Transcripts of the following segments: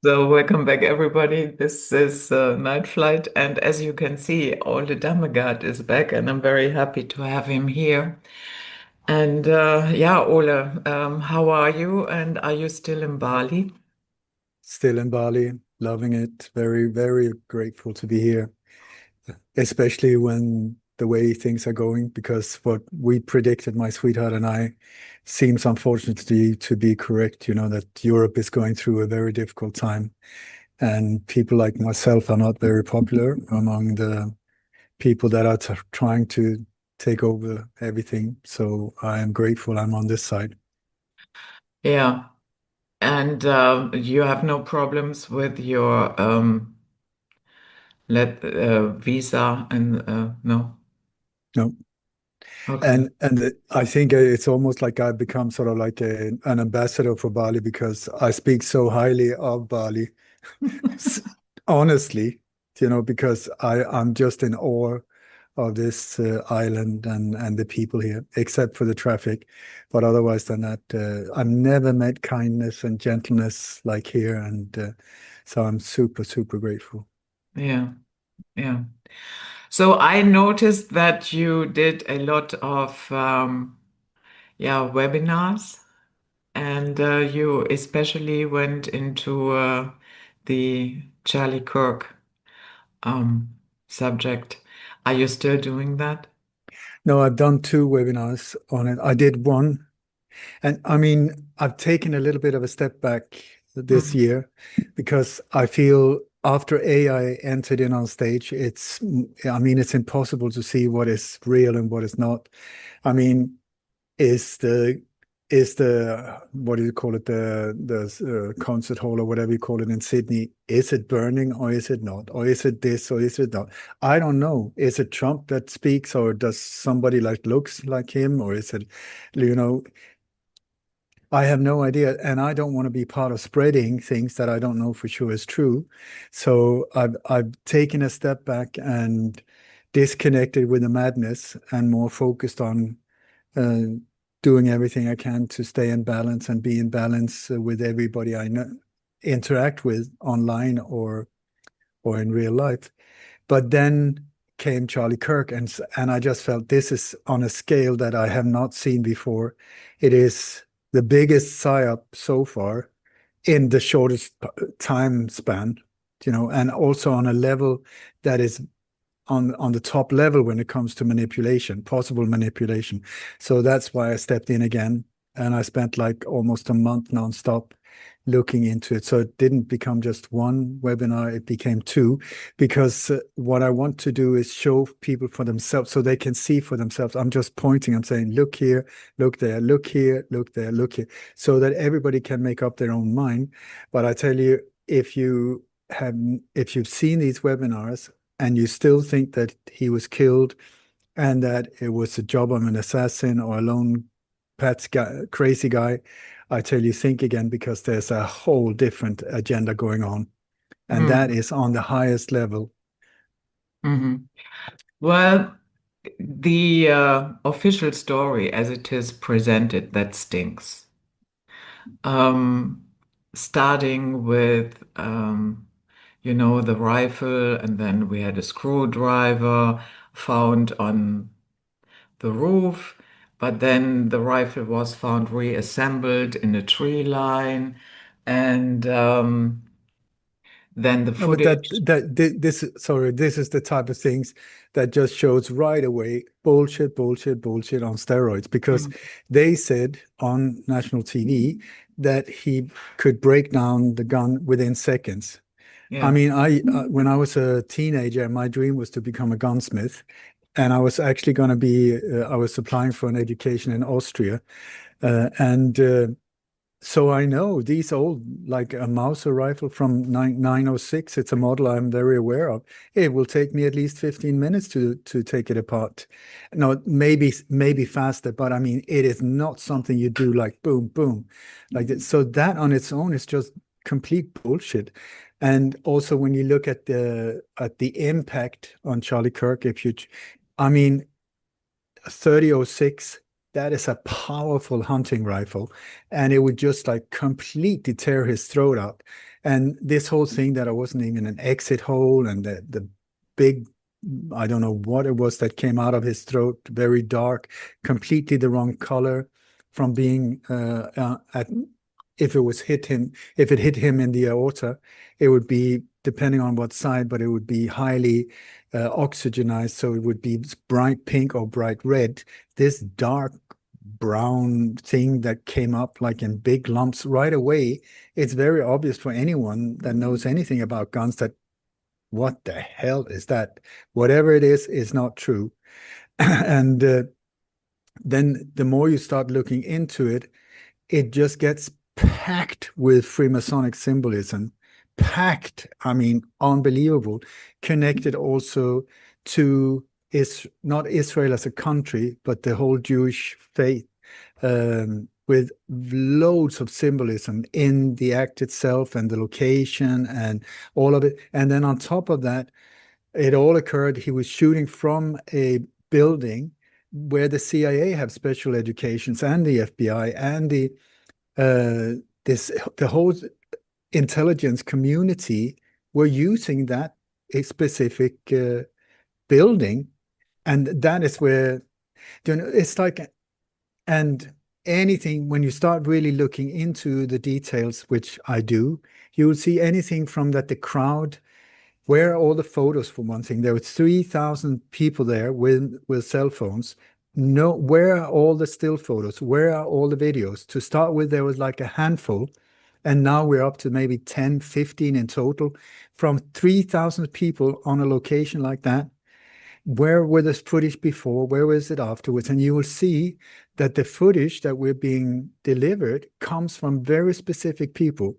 So welcome back, everybody. This is Night Flight, and as you can see, Ole Dammegard is back, and I'm very happy to have him here. And yeah, Ole, how are you? And are you still in Bali? Still in Bali, loving it. Very, very grateful to be here, especially when the way things are going, because what we predicted, my sweetheart and I, seems unfortunately to be correct. You know, that Europe is going through a very difficult time, and people like myself are not very popular among the people that are trying to take over everything. So I am grateful I'm on this side. Yeah, and you have no problems with your let visa and no? No. Okay. And I think it's almost like I've become sort of like an ambassador for Bali because I speak so highly of Bali. S- Honestly, because I'm just in awe of this island and the people here, except for the traffic. But otherwise than that, I've never met kindness and gentleness like here, and so I'm super, super grateful. Yeah, yeah. So I noticed that you did a lot of yeah, webinars. And you especially went into the Charlie Kirk um, subject. Are you still doing that? No, I've done two webinars on it. I did one. And I mean, I've taken a little bit of a step back this Mhm. year because I feel after AI entered in on stage, I mean, it's impossible to see what is real and what is not. I mean, is the what do you call it, the concert hall or whatever you call it in Sydney, is it burning or is it not, or is it this or is it not? I don't know. Is it Trump that speaks, or does somebody like looks like him, or is it, you know I have no idea, and I don't want to be part of spreading things that I don't know for sure is true. So I've taken a step back and disconnected with the madness and more focused on uh, doing everything I can to stay in balance and be in balance with everybody I know, interact with online or in real life. But then came Charlie Kirk, and I just felt this is on a scale that I have not seen before. It is the biggest psyop so far in the shortest time span, and also on a level that is on the top level when it comes to manipulation, possible manipulation. So that's why I stepped in again, and I spent like almost a month nonstop looking into it. So it didn't become just one webinar, it became two, because what I want to do is show people for themselves so they can see for themselves. I'm just pointing, I'm saying, look here, look there, look here, look there, look here, so that everybody can make up their own mind. But I tell you, if you have, if you've seen these webinars and you still think that he was killed and that it was the job of an assassin or a lone pet guy, crazy guy, I tell you, think again, because there's a whole different agenda going on, and that Mm. is on the highest level. Mhm. Well, the official story as it is presented, that stinks. Um, Starting with the rifle, and then we had a screwdriver found on the roof, but then the rifle was found reassembled in a tree line, and then the No, but footage. this, sorry, this is the type of things that just shows right away bullshit, bullshit, bullshit on steroids, because Mm. they said on national TV that he could break down the gun within seconds. I Yeah. mean, I when I was a teenager, my dream was to become a gunsmith, and I was actually going to be. I was applying for an education in Austria, and so I know these old, like a Mauser rifle from 906. It's a model I'm very aware of. It will take me at least 15 minutes to take it apart. No, maybe faster, but I mean, it is not something you do like boom, boom, like that. So that on its own is just complete bullshit. And also when you look at the impact on Charlie Kirk, I mean, 3006. that is a powerful hunting rifle, and it would just like completely tear his throat out. And this whole thing that I wasn't even an exit hole, and the big, I don't know what it was that came out of his throat, very dark, completely the wrong color from being at, if it was hit him, if it hit him in the aorta, it would be, depending on what side, but it would be highly oxygenized, so it would be bright pink or bright red. This dark brown thing that came up like in big lumps right away, it's very obvious for anyone that knows anything about guns that what the hell is that? Whatever it is not true. And then the more you start looking into it, it just gets packed with Freemasonic symbolism. Packed, I mean, unbelievable. Connected also to not Israel as a country, but the whole Jewish faith, with loads of symbolism in the act itself and the location and all of it. And then on top of that, it all occurred, he was shooting from a building where the CIA have special educations and the FBI and the whole intelligence community were using that a specific building, and that is where, you know, it's like, and anything, when you start really looking into the details, which I do, you will see anything from that the crowd, where are all the photos, for one thing? There were 3,000 people there with cell phones. No, where are all the still photos? Where are all the videos? To start with, there was like a handful, and now we're up to maybe 10, 15 in total from 3,000 people on a location like that. Where were the footage before? Where was it afterwards? And you will see that the footage that we're being delivered comes from very specific people.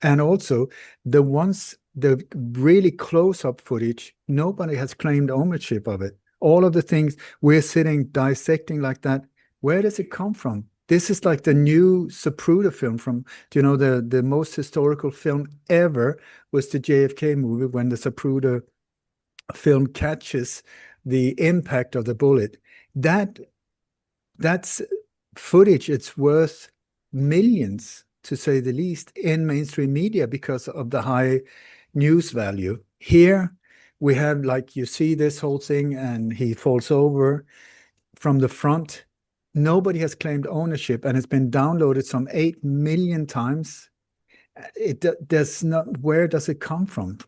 And also the ones, the really close-up footage, nobody has claimed ownership of it. All of the things we're sitting dissecting like that, where does it come from? This is like the new Zapruder film from, you know, the most historical film ever was the JFK movie, when the Zapruder film catches the impact of the bullet. That's footage. It's worth millions, to say the least, in mainstream media because of the high news value. Here we have, like, you see this whole thing and he falls over from the front. Nobody has claimed ownership, and it's been downloaded some 8 million times. It does not, where does it come from?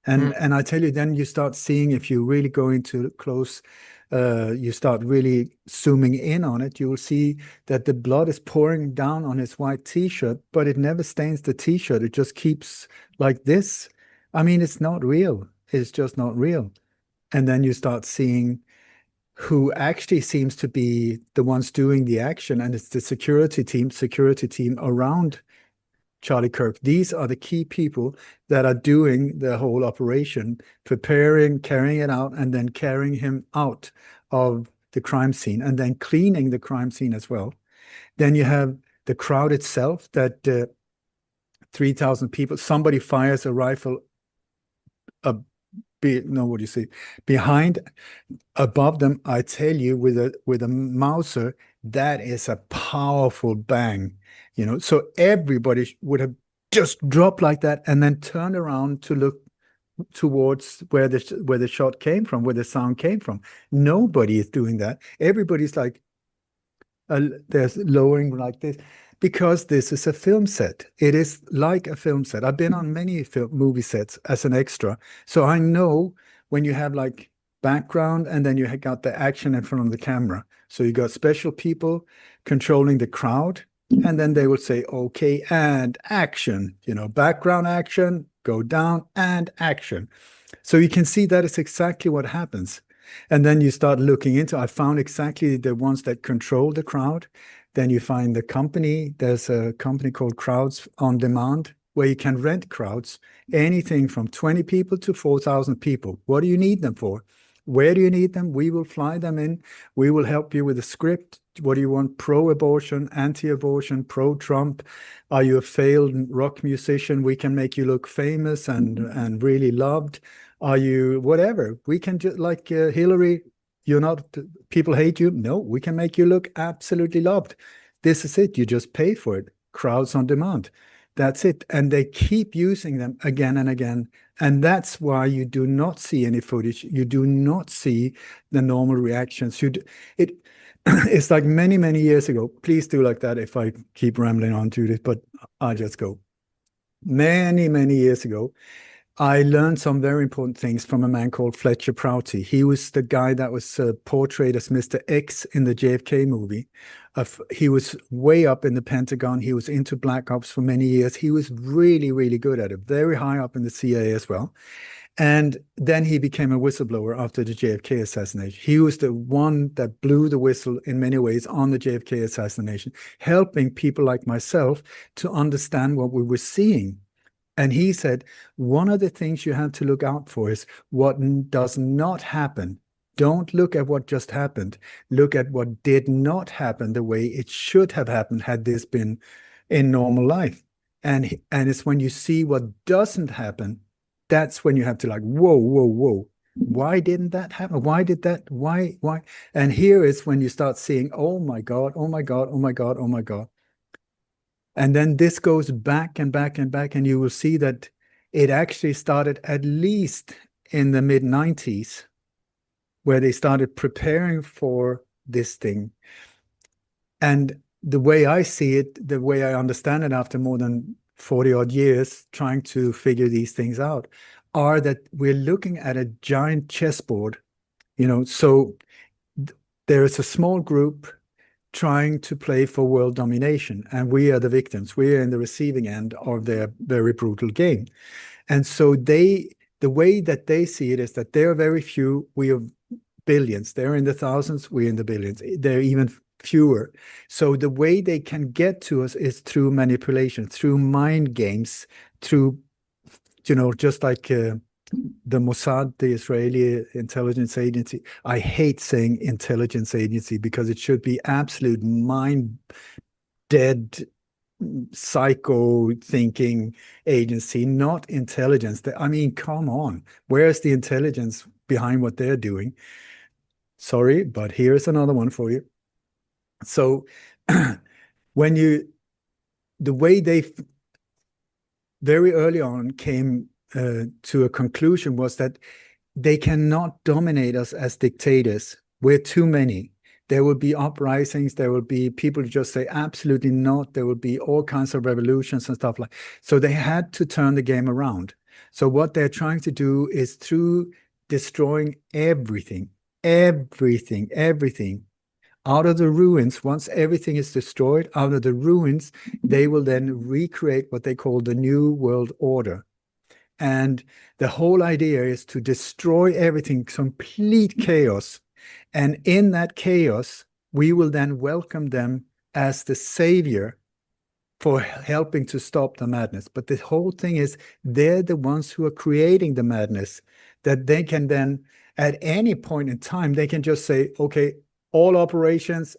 Mm. And I tell you, then you start seeing, if you really go into close, you start really zooming in on it, you will see that the blood is pouring down on his white t-shirt, but it never stains the t-shirt. It just keeps like this. I mean, it's not real. It's just not real. And then you start seeing who actually seems to be the ones doing the action, and it's the security team around Charlie Kirk. These are the key people that are doing the whole operation, preparing, carrying it out, and then carrying him out of the crime scene, and then cleaning the crime scene as well. Then you have the crowd itself, that 3,000 people, somebody fires a rifle, no, what do you say, behind, above them, I tell you, with a Mauser, that is a powerful bang, you know. So everybody would have just dropped like that and then turned around to look towards where the shot came from, where the sound came from. Nobody is doing that. Everybody's like, there's lowering like this, because this is a film set. It is like a film set. I've been on many movie sets as an extra, so I know when you have like background and then you got the action in front of the camera. So you got special people controlling the crowd, and then they will say, okay, and action, you know, background action, go down, and action. So you can see that is exactly what happens. And then you start looking into, I found exactly the ones that control the crowd. Then you find the company. There's a company called Crowds on Demand, where you can rent crowds, anything from 20 people to 4,000 people. What do you need them for? Where do you need them? We will fly them in. We will help you with a script. What do you want? Pro-abortion, anti-abortion, pro-Trump? Are you a failed rock musician? We can make you look famous and really loved. Are you whatever? We can just, like Hillary, You're not, people hate you. No, we can make you look absolutely loved. This is it. You just pay for it. Crowds on demand. That's it. And they keep using them again and again. And that's why you do not see any footage. You do not see the normal reactions. It it's like many, many years ago. Please do like that if I keep rambling on, Judith, but I'll just go. Many, many years ago, I learned some very important things from a man called Fletcher Prouty. He was the guy that was portrayed as Mr. X in the JFK movie. He was way up in the Pentagon. He was into black ops for many years. He was really, really good at it, very high up in the CIA as well. And then he became a whistleblower after the JFK assassination. He was the one that blew the whistle in many ways on the JFK assassination, helping people like myself to understand what we were seeing. And he said, one of the things you have to look out for is what does not happen. Don't look at what just happened. Look at what did not happen the way it should have happened had this been in normal life. And it's when you see what doesn't happen, that's when you have to like, whoa, whoa, whoa. Why didn't that happen? Why did that? Why? And here is when you start seeing, oh my God, oh my God, oh my God, oh my God. And then this goes back and back and back, and you will see that it actually started at least in the mid-90s, where they started preparing for this thing. And the way I see it, the way I understand it after more than 40 odd years trying to figure these things out, are that we're looking at a giant chessboard, so there is a small group trying to play for world domination, and we are the victims. We are in the receiving end of their very brutal game. And so the way that they see it is that there are very few, we are billions. They're in the thousands, we're in the billions. They're even fewer. So the way they can get to us is through manipulation, through mind games, through, just like the Mossad, the Israeli intelligence agency. I hate saying intelligence agency because it should be absolute mind dead psycho thinking agency, not intelligence. I mean, come on. Where's the intelligence behind what they're doing? Sorry, but here's another one for you. So the way they very early on came to a conclusion was that they cannot dominate us as dictators. We're too many. There will be uprisings. There will be people who just say absolutely not. There will be all kinds of revolutions and stuff like. So they had to turn the game around. So what they're trying to do is through destroying everything, out of the ruins. Once everything is destroyed, out of the ruins, they will then recreate what they call the New World Order. And the whole idea is to destroy everything, complete chaos. And in that chaos, we will then welcome them as the savior for helping to stop the madness. But the whole thing is they're the ones who are creating the madness, that they can then, at any point in time, they can just say, okay, all operations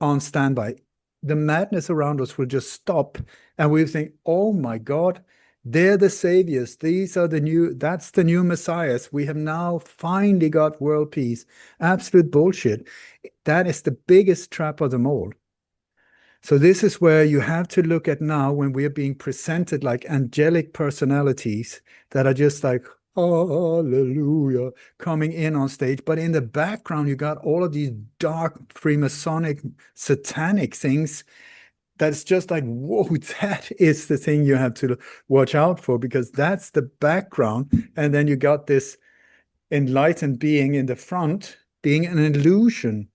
on standby. The madness around us will just stop. And we'll think, oh my God, they're the saviors. That's the new messiahs. We have now finally got world peace. Absolute bullshit. That is the biggest trap of them all. So this is where you have to look at now when we are being presented like angelic personalities that are just like, hallelujah, coming in on stage. But in the background, you got all of these dark Freemasonic satanic things. That's just like, whoa, that is the thing you have to watch out for, because that's the background. And then you got this enlightened being in the front being an illusion.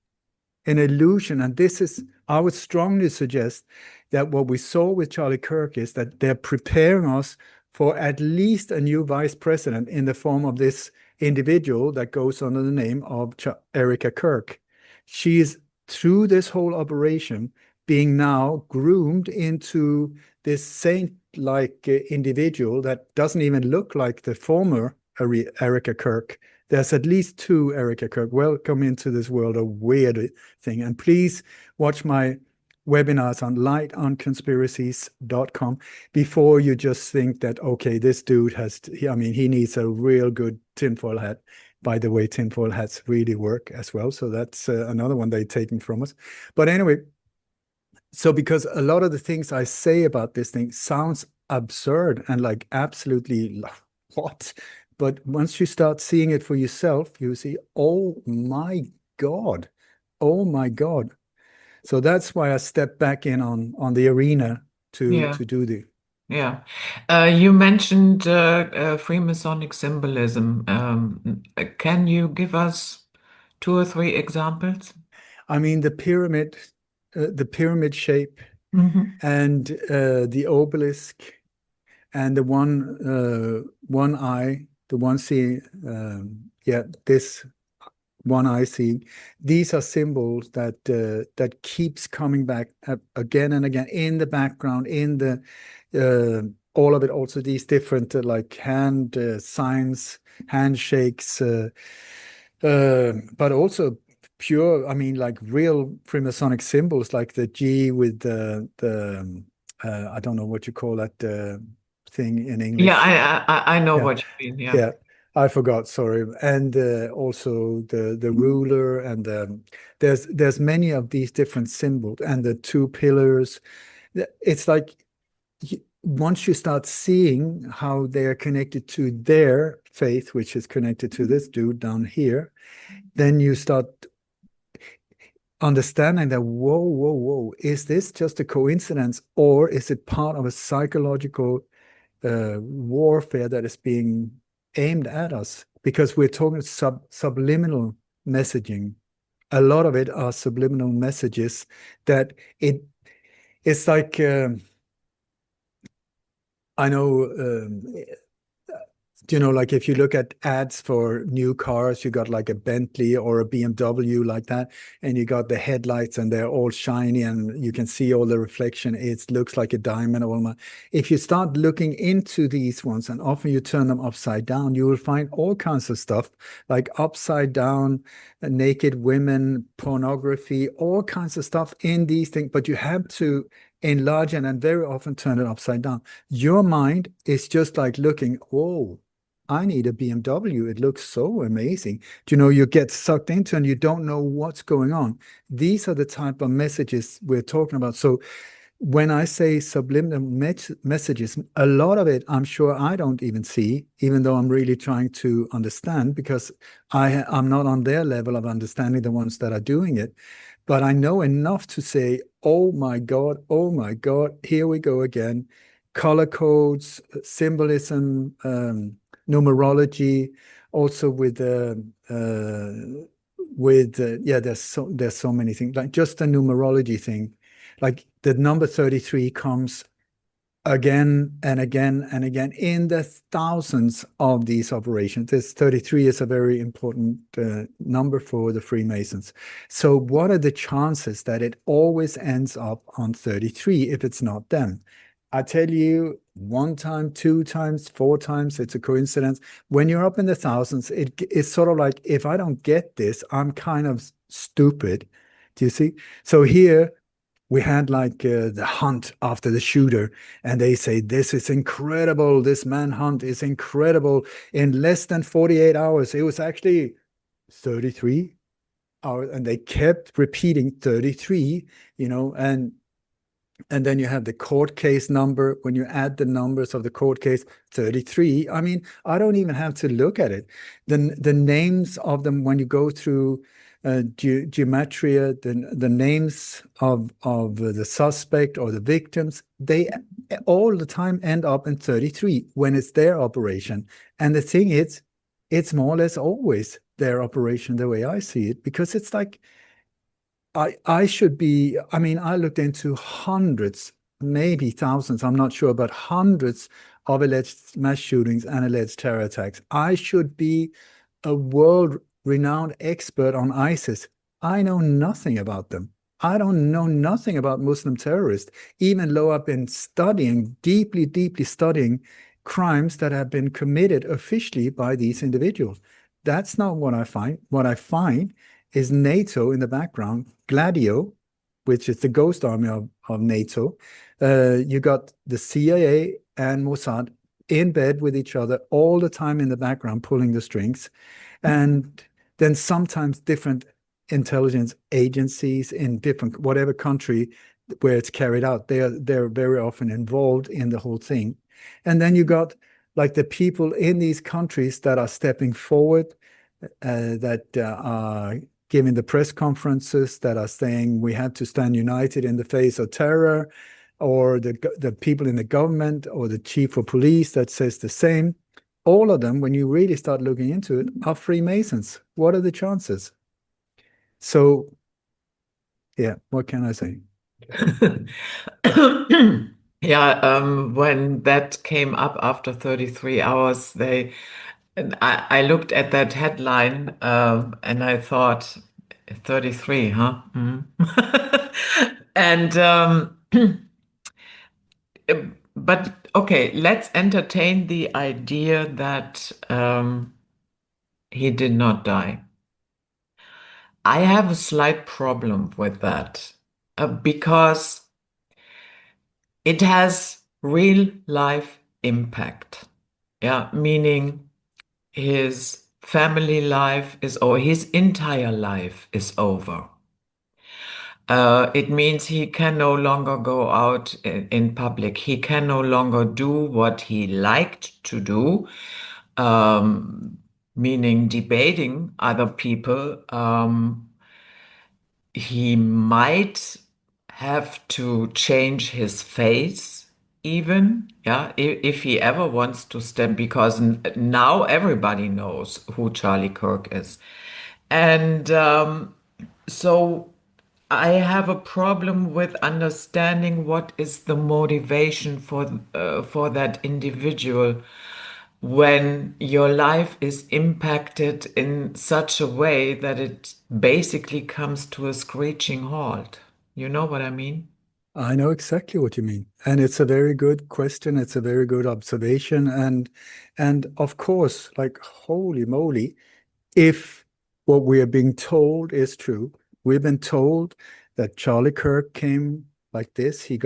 And this is, I would strongly suggest that what we saw with Charlie Kirk is that they're preparing us for at least a new vice president in the form of this individual that goes under the name of Erica Kirk. She is, through this whole operation, being now groomed into this saint-like individual that doesn't even look like the former Erica Kirk. There's at least two Erica Kirk. Welcome into this world of weird thing. And please watch my webinars on lightonconspiracies.com before you just think that, okay, this dude he needs a real good tinfoil hat. by the way, tinfoil hats really work as well. So that's another one they're taking from us. But anyway, so because a lot of the things I say about this thing sounds absurd and like absolutely what? But once you start seeing it for yourself, you see, oh my God, oh my God. So that's why I stepped back in on the arena Yeah. to do the. Yeah. You mentioned Freemasonic symbolism. Can you give us two or three examples? I mean, the pyramid shape Hmm. and the obelisk and the one eye, the one seeing, yeah, this one eye seeing. These are symbols that keeps coming back again and again in the background, in the all of it. Also, these different like hand signs, handshakes, but also pure. I mean, like real Freemasonic symbols, like the G with the I don't know what you call that thing in Yeah, English. I know Yeah, what you mean. Yeah. yeah. I forgot, sorry. And also the ruler and there's many of these different symbols and the two pillars. It's like once you start seeing how they are connected to their faith, which is connected to this dude down here, then you start understanding that, whoa, whoa, whoa, is this just a coincidence or is it part of a psychological warfare that is being aimed at us? Because we're talking subliminal messaging. A lot of it are subliminal messages that it's like I know like if you look at ads for new cars, you got like a Bentley or a BMW like that, and you got the headlights and they're all shiny and you can see all the reflection. It looks like a diamond. If you start looking into these ones and often you turn them upside down, you will find all kinds of stuff like upside down, naked women, pornography, all kinds of stuff in these things. But you have to enlarge it and very often turn it upside down. Your mind is just like looking, oh, I need a BMW. It looks so amazing. You get sucked into and you don't know what's going on. These are the type of messages we're talking about. So when I say subliminal messages, a lot of it, I'm sure I don't even see, even though I'm really trying to understand because I'm not on their level of understanding the ones that are doing it. But I know enough to say, oh my God, here we go again. Color codes, symbolism, numerology, also yeah, there's so many things, like just the numerology thing, like the number 33 comes again and again and again in the thousands of these operations. This 33 is a very important number for the Freemasons. So what are the chances that it always ends up on 33 if it's not them? I tell you, one time, two times, four times, it's a coincidence. When you're up in the thousands, it's sort of like, if I don't get this, I'm kind of stupid. Do you see? So here, we had like the hunt after the shooter, and they say, this is incredible. This manhunt is incredible. In less than 48 hours, it was actually 33 hours. And they kept repeating 33, and then you have the court case number. When you add the numbers of the court case, 33. I mean, I don't even have to look at it. The names of them, when you go through gematria, the names of the suspect or the victims, they all the time end up in 33 when it's their operation. And the thing is, it's more or less always their operation the way I see it, because it's like, I should be, I mean, I looked into hundreds, maybe thousands, I'm not sure, but hundreds of alleged mass shootings and alleged terror attacks. I should be a world-renowned expert on ISIS. I know nothing about them. I don't know nothing about Muslim terrorists, even though I've been studying, deeply, deeply studying crimes that have been committed officially by these individuals. That's not what I find. What I find is NATO in the background, Gladio, which is the ghost army of NATO. You got the CIA and Mossad in bed with each other all the time in the background, pulling the strings. And then sometimes different intelligence agencies in different whatever country where it's carried out, they're very often involved in the whole thing. And then you got like the people in these countries that are stepping forward, that are giving the press conferences, that are saying we have to stand united in the face of terror, or the people in the government or the chief of police that says the same. All of them, when you really start looking into it, are Freemasons. What are the chances? So, yeah, what can I say? Yeah, when that came up after 33 hours, and I looked at that headline, and I thought, 33, huh? Mhm. And but okay, let's entertain the idea that he did not die. I have a slight problem with that, because it has real life impact. Yeah, meaning his family life is, or his entire life is over. It means he can no longer go out in public. He can no longer do what he liked to do, um, meaning debating other people. He might have to change his face, even, yeah, if he ever wants to step, because now everybody knows who Charlie Kirk is. And so I have a problem with understanding what is the motivation for that individual when your life is impacted in such a way that it basically comes to a screeching halt. You know what I mean? I know exactly what you mean. And it's a very good question. It's a very good observation. And of course, like holy moly, if what we are being told is true, we've been told that Charlie Kirk came like this. He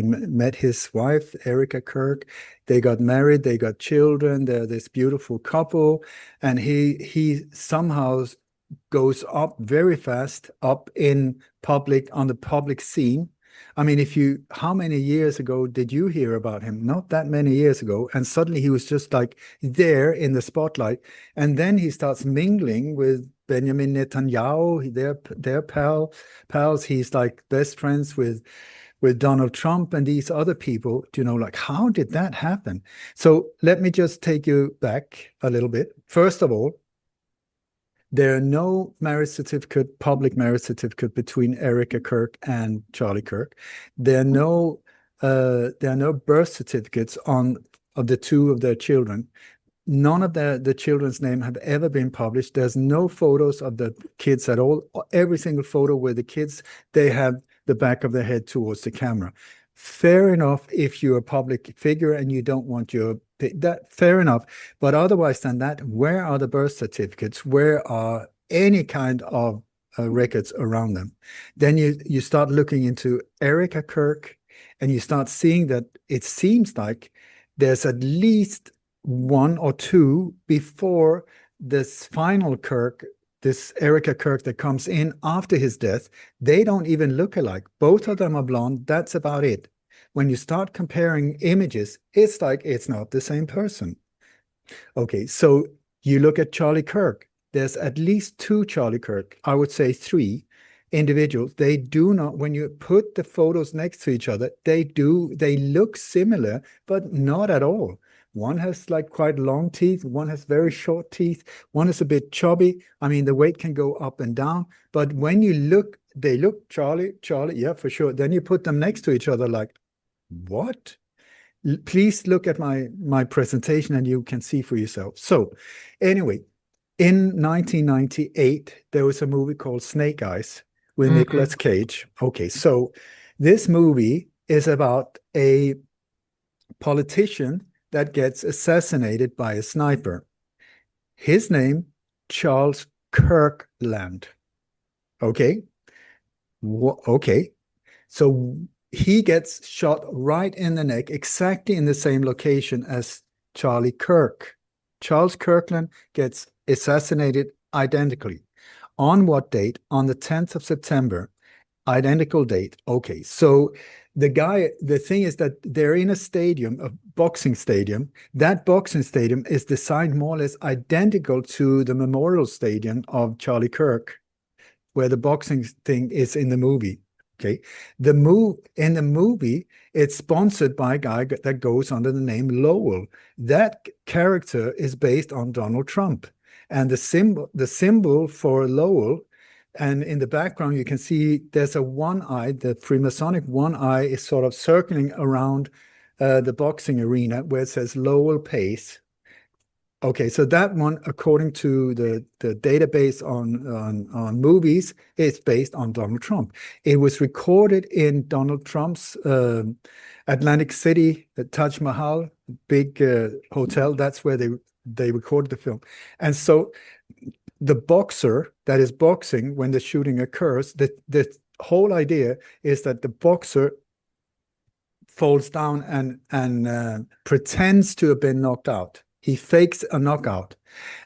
met his wife, Erica Kirk. They got married, they got children, they're this beautiful couple, and he somehow goes up very fast up in public on the public scene. I mean, how many years ago did you hear about him? Not that many years ago. And suddenly he was just like there in the spotlight. And then he starts mingling with Benjamin Netanyahu. They're pals. He's like best friends with Donald Trump and these other people. Do you know, like, how did that happen? So let me just take you back a little bit. First of all, there are no public marriage certificate between Erica Kirk and Charlie Kirk. There are no birth certificates of the two of their children. None of the children's name have ever been published. There's no photos of the kids at all. Every single photo with the kids, they have the back of their head towards the camera. Fair enough if you're a public figure and you don't want that, fair enough. But otherwise than that, where are the birth certificates? Where are any kind of records around them? Then you start looking into Erica Kirk, and you start seeing that it seems like there's at least one or two before this final Kirk, this Erica Kirk that comes in after his death. They don't even look alike. Both of them are blonde. That's about it. When you start comparing images, it's like it's not the same person. Okay, so you look at Charlie Kirk. There's at least two Charlie Kirk, I would say three individuals. They do not, when you put the photos next to each other, they look similar, but not at all. One has like quite long teeth, one has very short teeth, one is a bit chubby. I mean, the weight can go up and down, but when you look, they look Charlie, yeah, for sure. Then you put them next to each other, like, what? Please look at my presentation and you can see for yourself. So anyway, in 1998, there was a movie called Snake Eyes with Nicolas Mhm. Cage. Okay, so this movie is about a politician that gets assassinated by a sniper. His name, Charles Kirkland. Okay, okay. So he gets shot right in the neck, exactly in the same location as Charlie Kirk. Charles Kirkland gets assassinated identically. On what date? On the 10th of September. Identical date. Okay. So the thing is that they're in a stadium, a boxing stadium. That boxing stadium is designed more or less identical to the memorial stadium of Charlie Kirk, where the boxing thing is in the movie. Okay. In the movie, it's sponsored by a guy that goes under the name Lowell. That character is based on Donald Trump. And the symbol for Lowell, and in the background, you can see there's a one eye, the Freemasonic one eye is sort of circling around the boxing arena where it says Lowell Pace. Okay, so that one, according to the database on movies, is based on Donald Trump. It was recorded in Donald Trump's Atlantic City, the Taj Mahal, big hotel. That's where they recorded the film. And so the boxer that is boxing when the shooting occurs, the whole idea is that the boxer falls down and pretends to have been knocked out. He fakes a knockout.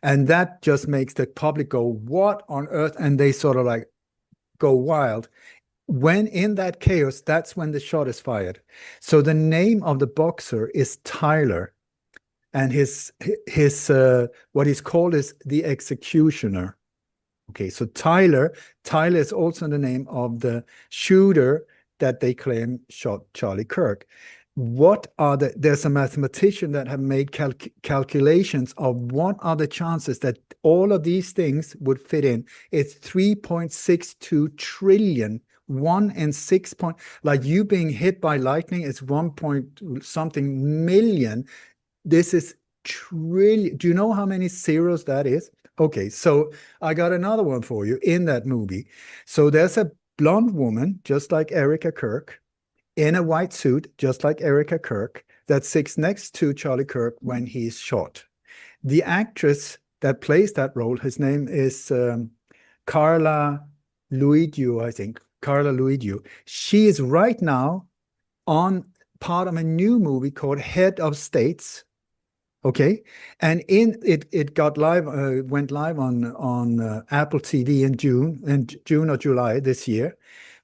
And that just makes the public go, what on earth? And they sort of like go wild. When in that chaos, that's when the shot is fired. So the name of the boxer is Tyler. And his what he's called is the executioner. Okay, so Tyler is also the name of the shooter that they claim shot Charlie Kirk. There's a mathematician that have made calculations of what are the chances that all of these things would fit in. It's 3.62 trillion. 1 in 6 point, like you being hit by lightning is 1 point something million. This is trillion. Do you know how many zeros that is? Okay, so I got another one for you in that movie. So there's a blonde woman, just like Erica Kirk, in a white suit, just like Erica Kirk, that sits next to Charlie Kirk when he's shot. The actress that plays that role, his name is Carla Luigiu, I think. Carla Luigiu. She is right now on part of a new movie called Head of States. Okay, and it got live, went live on Apple TV in June or July this year,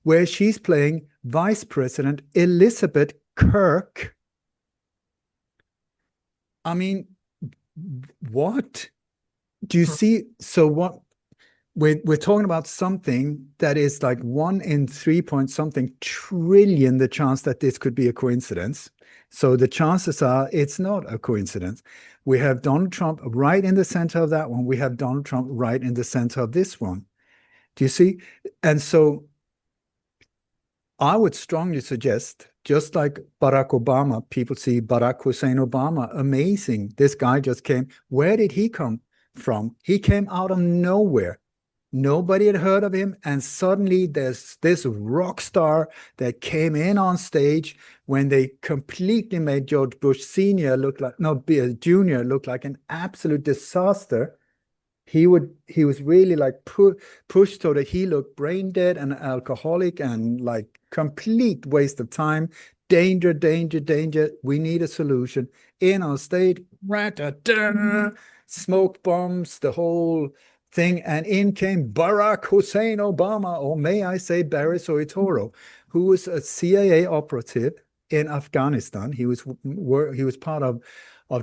where she's playing Vice President Elizabeth Kirk. I mean, what do you see? So what we're talking about something that is like 1 in 3 point something trillion, the chance that this could be a coincidence. So the chances are it's not a coincidence. We have Donald Trump right in the center of that one. We have Donald Trump right in the center of this one. Do you see? And so I would strongly suggest, just like Barack Obama, people see Barack Hussein Obama, amazing. This guy just came. Where did he come from? He came out of nowhere. Nobody had heard of him, and suddenly there's this rock star that came in on stage when they completely made George Bush Sr. look like, no, Jr. look like an absolute disaster. He was really like pushed so that he looked brain dead and alcoholic and like complete waste of time. Danger, danger, danger. We need a solution. In on stage, smoke bombs, the whole thing, and in came Barack Hussein Obama, or may I say Barry Soetoro, who was a CIA operative in Afghanistan. He was part of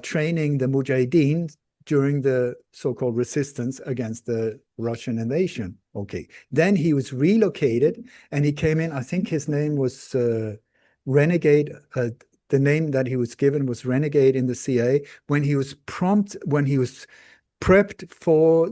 training the Mujahideen during the so-called resistance against the Russian invasion. Okay, then he was relocated, and he came in. I think his name was Renegade. The name that he was given was Renegade in the CIA. When he was prepped for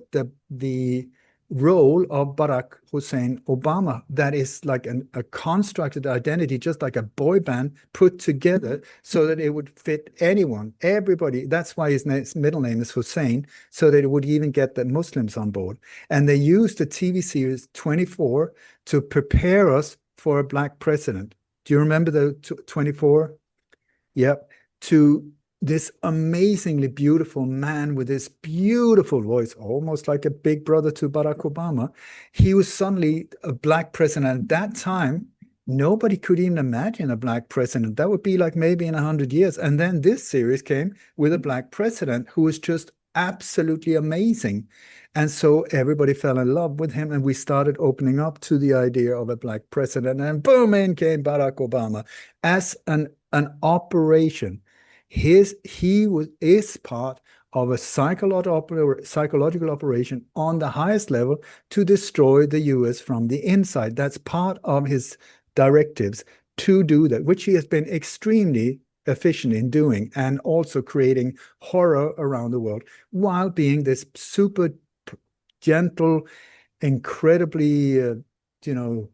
the role of Barack Hussein Obama. That is like a constructed identity, just like a boy band put together so that it would fit anyone, everybody. That's why his middle name is Hussein, so that it would even get the Muslims on board. And they used the TV series 24 to prepare us for a black president. Do you remember the 24? Yep. To this amazingly beautiful man with this beautiful voice, almost like a big brother to Barack Obama. He was suddenly a black president. At that time, nobody could even imagine a black president. That would be like maybe in 100 years. And then this series came with a black president who was just absolutely amazing. And so everybody fell in love with him, and we started opening up to the idea of a black president. And boom, in came Barack Obama as an operation. He is part of a psychological operation on the highest level to destroy the US from the inside. That's part of his directives to do that, which he has been extremely efficient in doing, and also creating horror around the world while being this super gentle, incredibly, you know,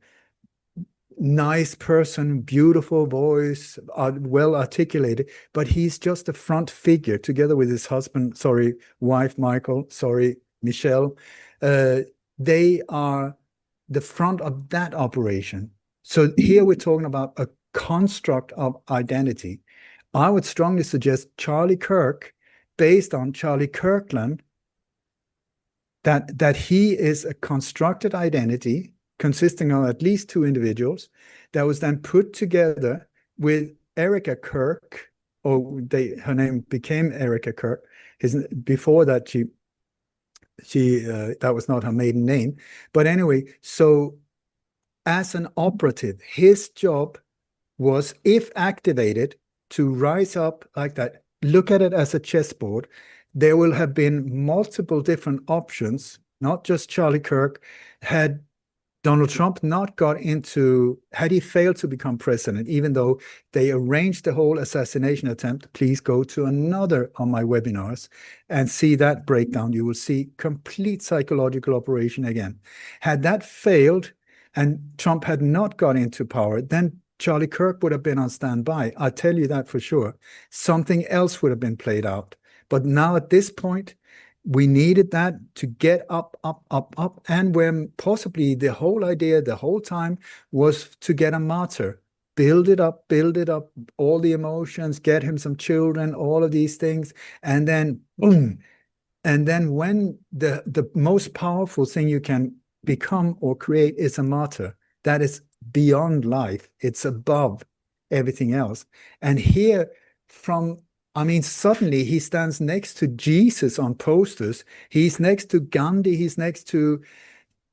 nice person, beautiful voice, well articulated, but he's just a front figure together with his husband, sorry, wife, Michael, sorry, Michelle. Uh, they are the front of that operation. So here we're talking about a construct of identity. I would strongly suggest Charlie Kirk, based on Charlie Kirkland, that he is a constructed identity consisting of at least two individuals that was then put together with Erica Kirk, or her name became Erica Kirk. Before that, she that was not her maiden name. But anyway, so as an operative, his job was, if activated, to rise up like that. Look at it as a chessboard. There will have been multiple different options, not just Charlie Kirk. Had Donald Trump not got into, had he failed to become president, even though they arranged the whole assassination attempt, please go to another of my webinars and see that breakdown. You will see complete psychological operation again. Had that failed and Trump had not got into power, then Charlie Kirk would have been on standby. I tell you that for sure. Something else would have been played out. But now at this point, we needed that to get up, up, up, up. And when possibly the whole idea, the whole time, was to get a martyr, build it up, all the emotions, get him some children, all of these things. And then boom. And then when the most powerful thing you can become or create is a martyr, that is beyond life. It's above everything else. And here suddenly he stands next to Jesus on posters. He's next to Gandhi. He's next to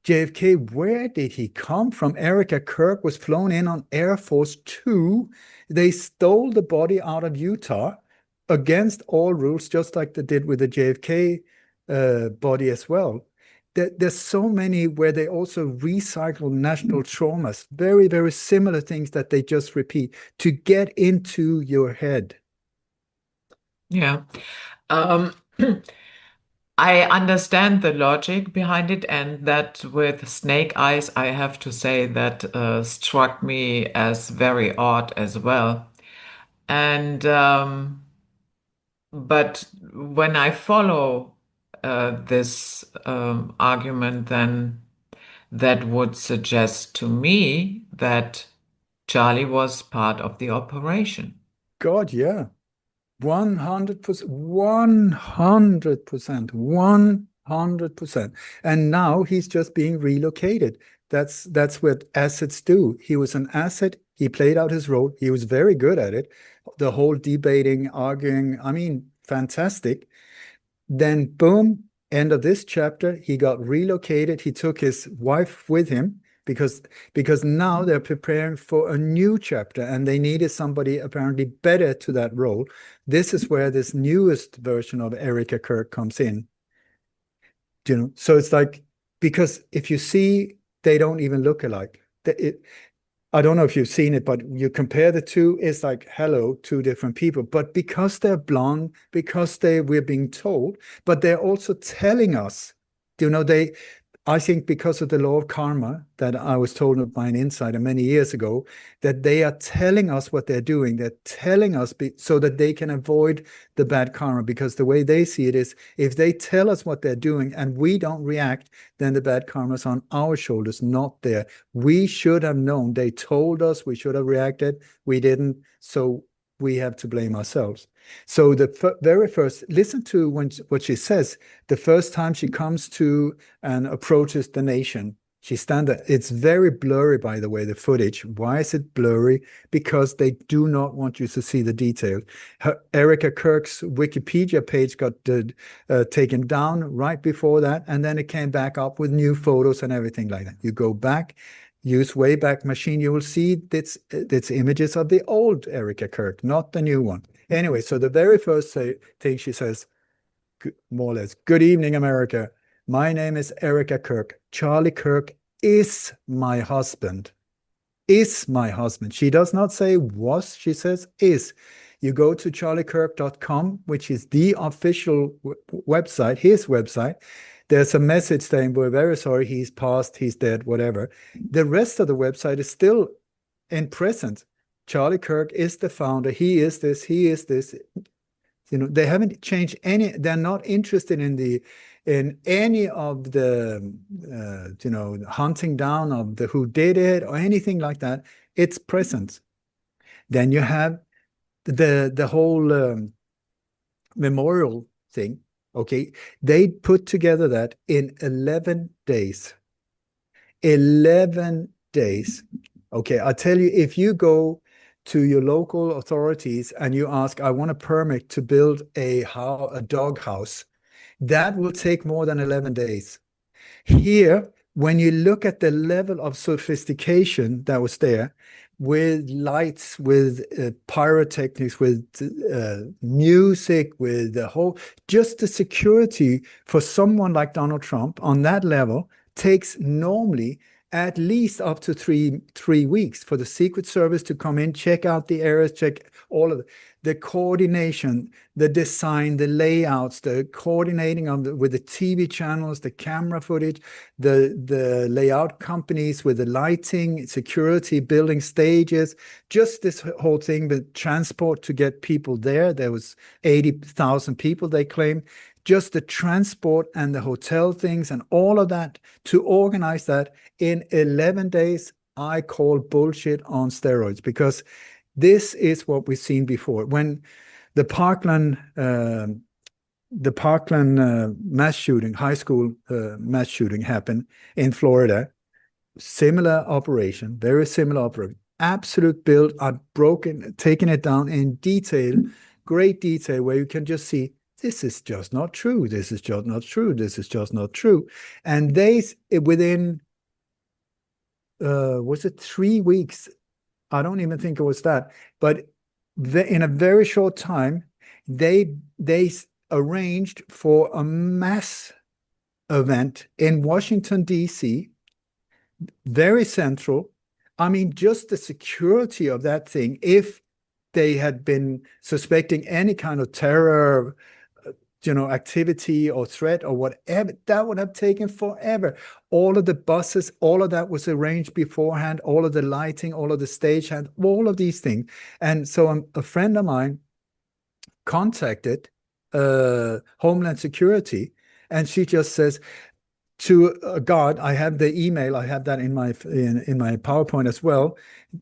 JFK. Where did he come from? Erica Kirk was flown in on Air Force Two. They stole the body out of Utah against all rules, just like they did with the JFK body as well. There's so many where they also recycle national traumas, very, very similar things that they just repeat to get into your head. Yeah. Um, I understand the logic behind it, and that with snake eyes, I have to say that struck me as very odd as well. And but when I follow this argument, then that would suggest to me that Charlie was part of the operation. God, yeah. 100%, 100%, 100%. And now he's just being relocated. That's what assets do. He was an asset. He played out his role. He was very good at it. The whole debating, arguing, fantastic. Then boom, end of this chapter, he got relocated. He took his wife with him because now they're preparing for a new chapter and they needed somebody apparently better to that role. This is where this newest version of Erica Kirk comes in. So it's like, because if you see, they don't even look alike. I don't know if you've seen it, but you compare the two, it's like, hello, two different people. But because they're blonde, because we're being told, but they're also telling us, I think because of the law of karma that I was told by an insider many years ago, that they are telling us what they're doing. They're telling us so that they can avoid the bad karma, because the way they see it is, if they tell us what they're doing and we don't react, then the bad karma is on our shoulders, not there. We should have known. They told us, we should have reacted. We didn't. So we have to blame ourselves. So the very first, listen to what she says. The first time she comes to and approaches the nation, She stand there. It's very blurry, by the way, the footage. Why is it blurry? Because they do not want you to see the details. Erica Kirk's Wikipedia page got taken down right before that, and then it came back up with new photos and everything like that. You go back, use Wayback Machine, you will see it's images of the old Erica Kirk, not the new one. Anyway, so the very first thing she says, more or less, "Good evening, America. My name is Erica Kirk. Charlie Kirk is my husband. Is my husband." She does not say was, she says is. You go to charliekirk.com, which is the official website, his website. There's a message saying, "We're very sorry, he's passed, he's dead," whatever. The rest of the website is still in present. Charlie Kirk is the founder. He is this, he is this. You know, they haven't changed any. They're not interested in any of the hunting down of the who did it or anything like that. It's present. Then you have the whole memorial thing. Okay, they put together that in 11 days. 11 days. Okay, I tell you, if you go to your local authorities and you ask, "I want a permit to build a dog house," that will take more than 11 days. Here, when you look at the level of sophistication that was there, with lights, with pyrotechnics, with music, with the whole, just the security for someone like Donald Trump on that level takes normally at least up to three weeks for the Secret Service to come in, check out the areas, check all of the coordination, the design, the layouts, the coordinating with the TV channels, the camera footage, the layout companies with the lighting, security, building stages, just this whole thing, the transport to get people there. There was 80,000 people, they claim. Just the transport and the hotel things and all of that, to organize that in 11 days, I call bullshit on steroids, because this is what we've seen before. When the Parkland mass shooting, high school mass shooting happened in Florida, similar operation, very similar operation, absolute build. I've taken it down in detail, great detail, where you can just see, this is just not true. This is just not true. This is just not true. And within, was it 3 weeks? I don't even think it was that. But in a very short time, they arranged for a mass event in Washington, D.C., very central. I mean, just the security of that thing, if they had been suspecting any kind of terror activity or threat or whatever, that would have taken forever. All of the buses, all of that was arranged beforehand, all of the lighting, all of the stagehand, all of these things. And so a friend of mine contacted Homeland Security, and she just says, to God, I have the email, I have that in my PowerPoint as well.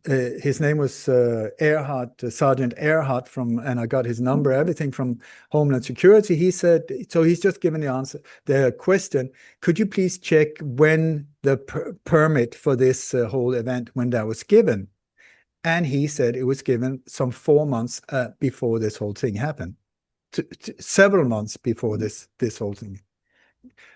His name was Earhart, Sergeant Earhart and I got his number, everything from Homeland Security. He said, so he's just given the answer, the question, "Could you please check when the permit for this whole event, when that was given?" And he said it was given some 4 months before this whole thing happened, several months before this whole thing.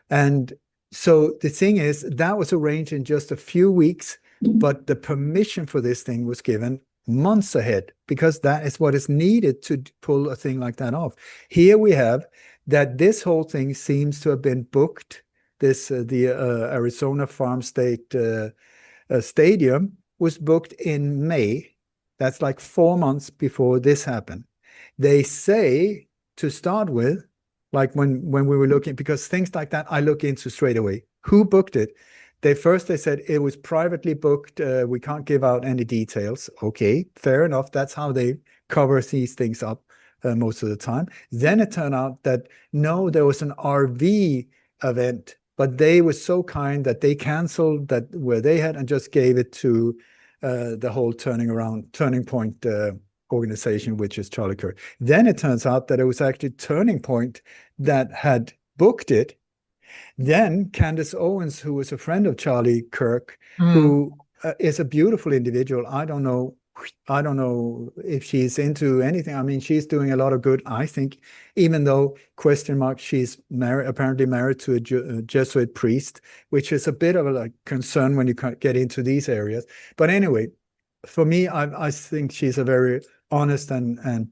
And so the thing is, that was arranged in just a few weeks, but the permission for this thing was given months ahead, because that is what is needed to pull a thing like that off. Here we have that this whole thing seems to have been booked. The Arizona Farm State Stadium was booked in May. That's like 4 months before this happened. They say, to start with, like when we were looking, because things like that I look into straight away. Who booked it? They said it was privately booked. We can't give out any details. Okay, fair enough. That's how they cover these things up most of the time. Then it turned out that no, there was an RV event, but they were so kind that they canceled that where they had and just gave it to the whole Turning Point organization, which is Charlie Kirk. Then it turns out that it was actually Turning Point that had booked it, Then Candace Owens, who was a friend of Charlie Kirk, Mm, who is a beautiful individual. I don't know if she's into anything. I mean, she's doing a lot of good, I think, even though question mark, she's married, apparently married to a Jesuit priest, which is a bit of a like, concern when you get into these areas. But anyway, for me, I think she's a very honest and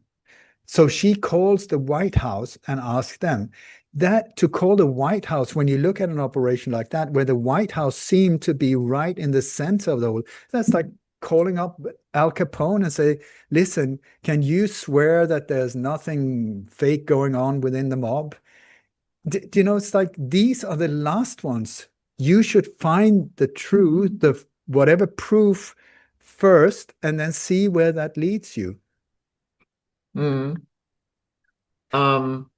so she calls the White House and asks them that to call the White House, when you look at an operation like that, where the White House seemed to be right in the center of the whole, that's like calling up Al Capone and say, listen, can you swear that there's nothing fake going on within the mob? You know, it's like these are the last ones. You should find the truth, the whatever proof first, and then see where that leads you. mm. Um,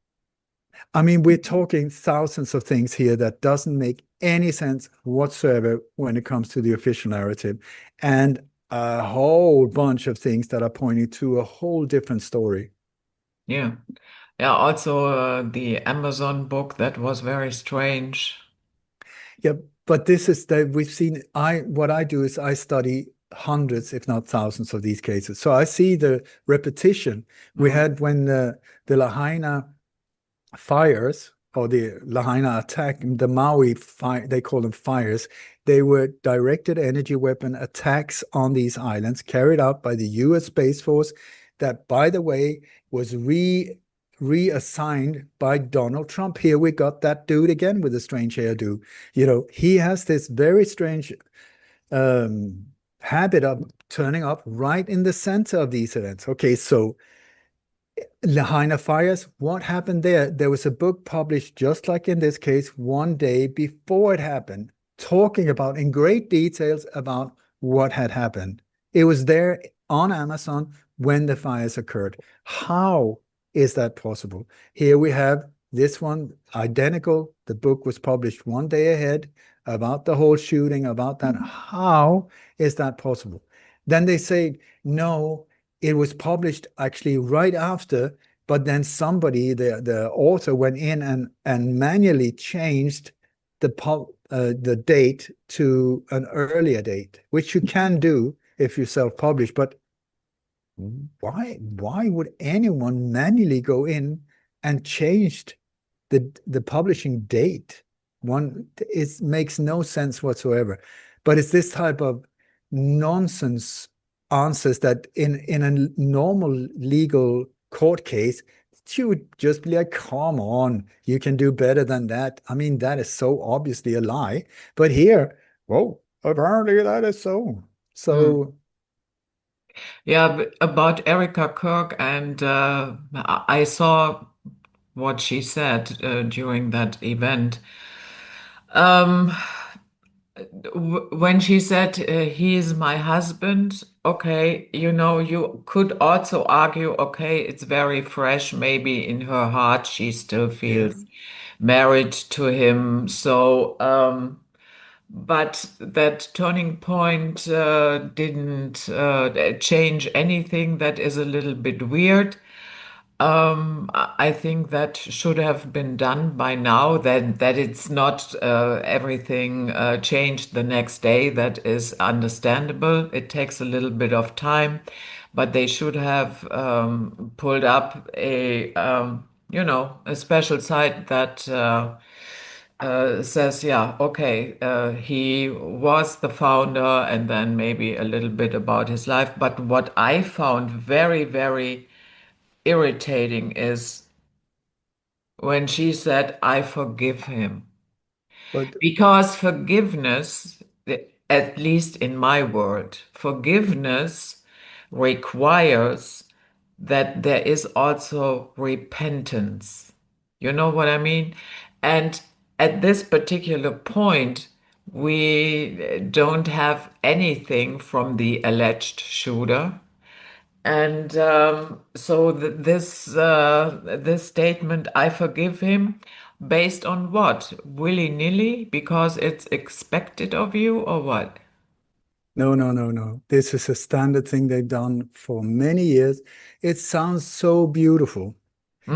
I mean, we're talking thousands of things here that doesn't make any sense whatsoever when it comes to the official narrative, and a whole bunch of things that are pointing to a whole different story. yeah. Yeah, also the Amazon book that was very strange. Yeah, but this is that we've seen. I what I do is I study hundreds, if not thousands, of these cases. So I see the repetition we Mm, had when the Lahaina fires or the Lahaina attack, the Maui fire, they call them fires. They were directed energy weapon attacks on these islands carried out by the US Space Force that, by the way, was reassigned by Donald Trump. Here we got that dude again with a strange hairdo. You know, he has this very strange um, habit of turning up right in the center of these events. Okay, so Lahaina fires, what happened there? There was a book published just like in this case, one day before it happened, talking about in great details about what had happened. It was there on Amazon when the fires occurred. How is that possible? Here we have this one identical. The book was published one day ahead about the whole shooting, about that. How is that possible? Then they say, no, it was published actually right after, but then somebody, the author, went in and manually changed the date to an earlier date, which you can do if you self-publish. But why would anyone manually go in and change the publishing date? One, it makes no sense whatsoever. But it's this type of nonsense answers that in a normal legal court case, you would just be like, come on, you can do better than that. I mean, that is so obviously a lie. But here, whoa, apparently that is so. mm. So, Yeah, about Erica Kirk, and I saw what she said during that event. Um, when she said he is my husband, okay, you know, you could also argue, okay, it's very fresh. Maybe in her heart she still yeah. feels married to him. So, but that turning point didn't change anything. That is a little bit weird. I think that should have been done by now. That it's not everything changed the next day. That is understandable. It takes a little bit of time, but they should have pulled up a you know, a special site that says, yeah, okay, he was the founder, and then maybe a little bit about his life. But what I found very, very irritating is when she said, I forgive him. But Because forgiveness, at least in my world, forgiveness requires that there is also repentance. You know what I mean? And at this particular point, we don't have anything from the alleged shooter. And so this statement, I forgive him, based on what? Willy-nilly, because it's expected of you, or what? no, no, no, no. This is a standard thing they've done for many years. It sounds so beautiful.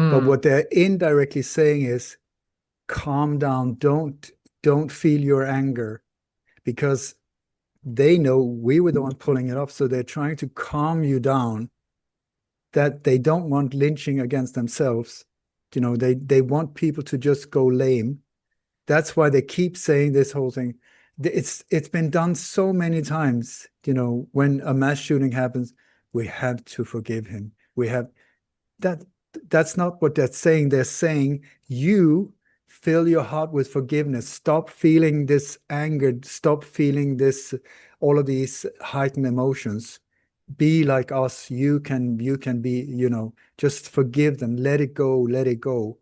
But Mm, what they're indirectly saying is, calm down. Don't feel your anger, because they know we were the one pulling it off. So they're trying to calm you down, that they don't want lynching against themselves. They want people to just go lame. That's why they keep saying this whole thing. It's been done so many times. When a mass shooting happens, we have to forgive him. We have that. That's not what they're saying. They're saying, you fill your heart with forgiveness. Stop feeling this anger. Stop feeling this, all of these heightened emotions. Be like us. You can be, just forgive them. Let it go. Let it go.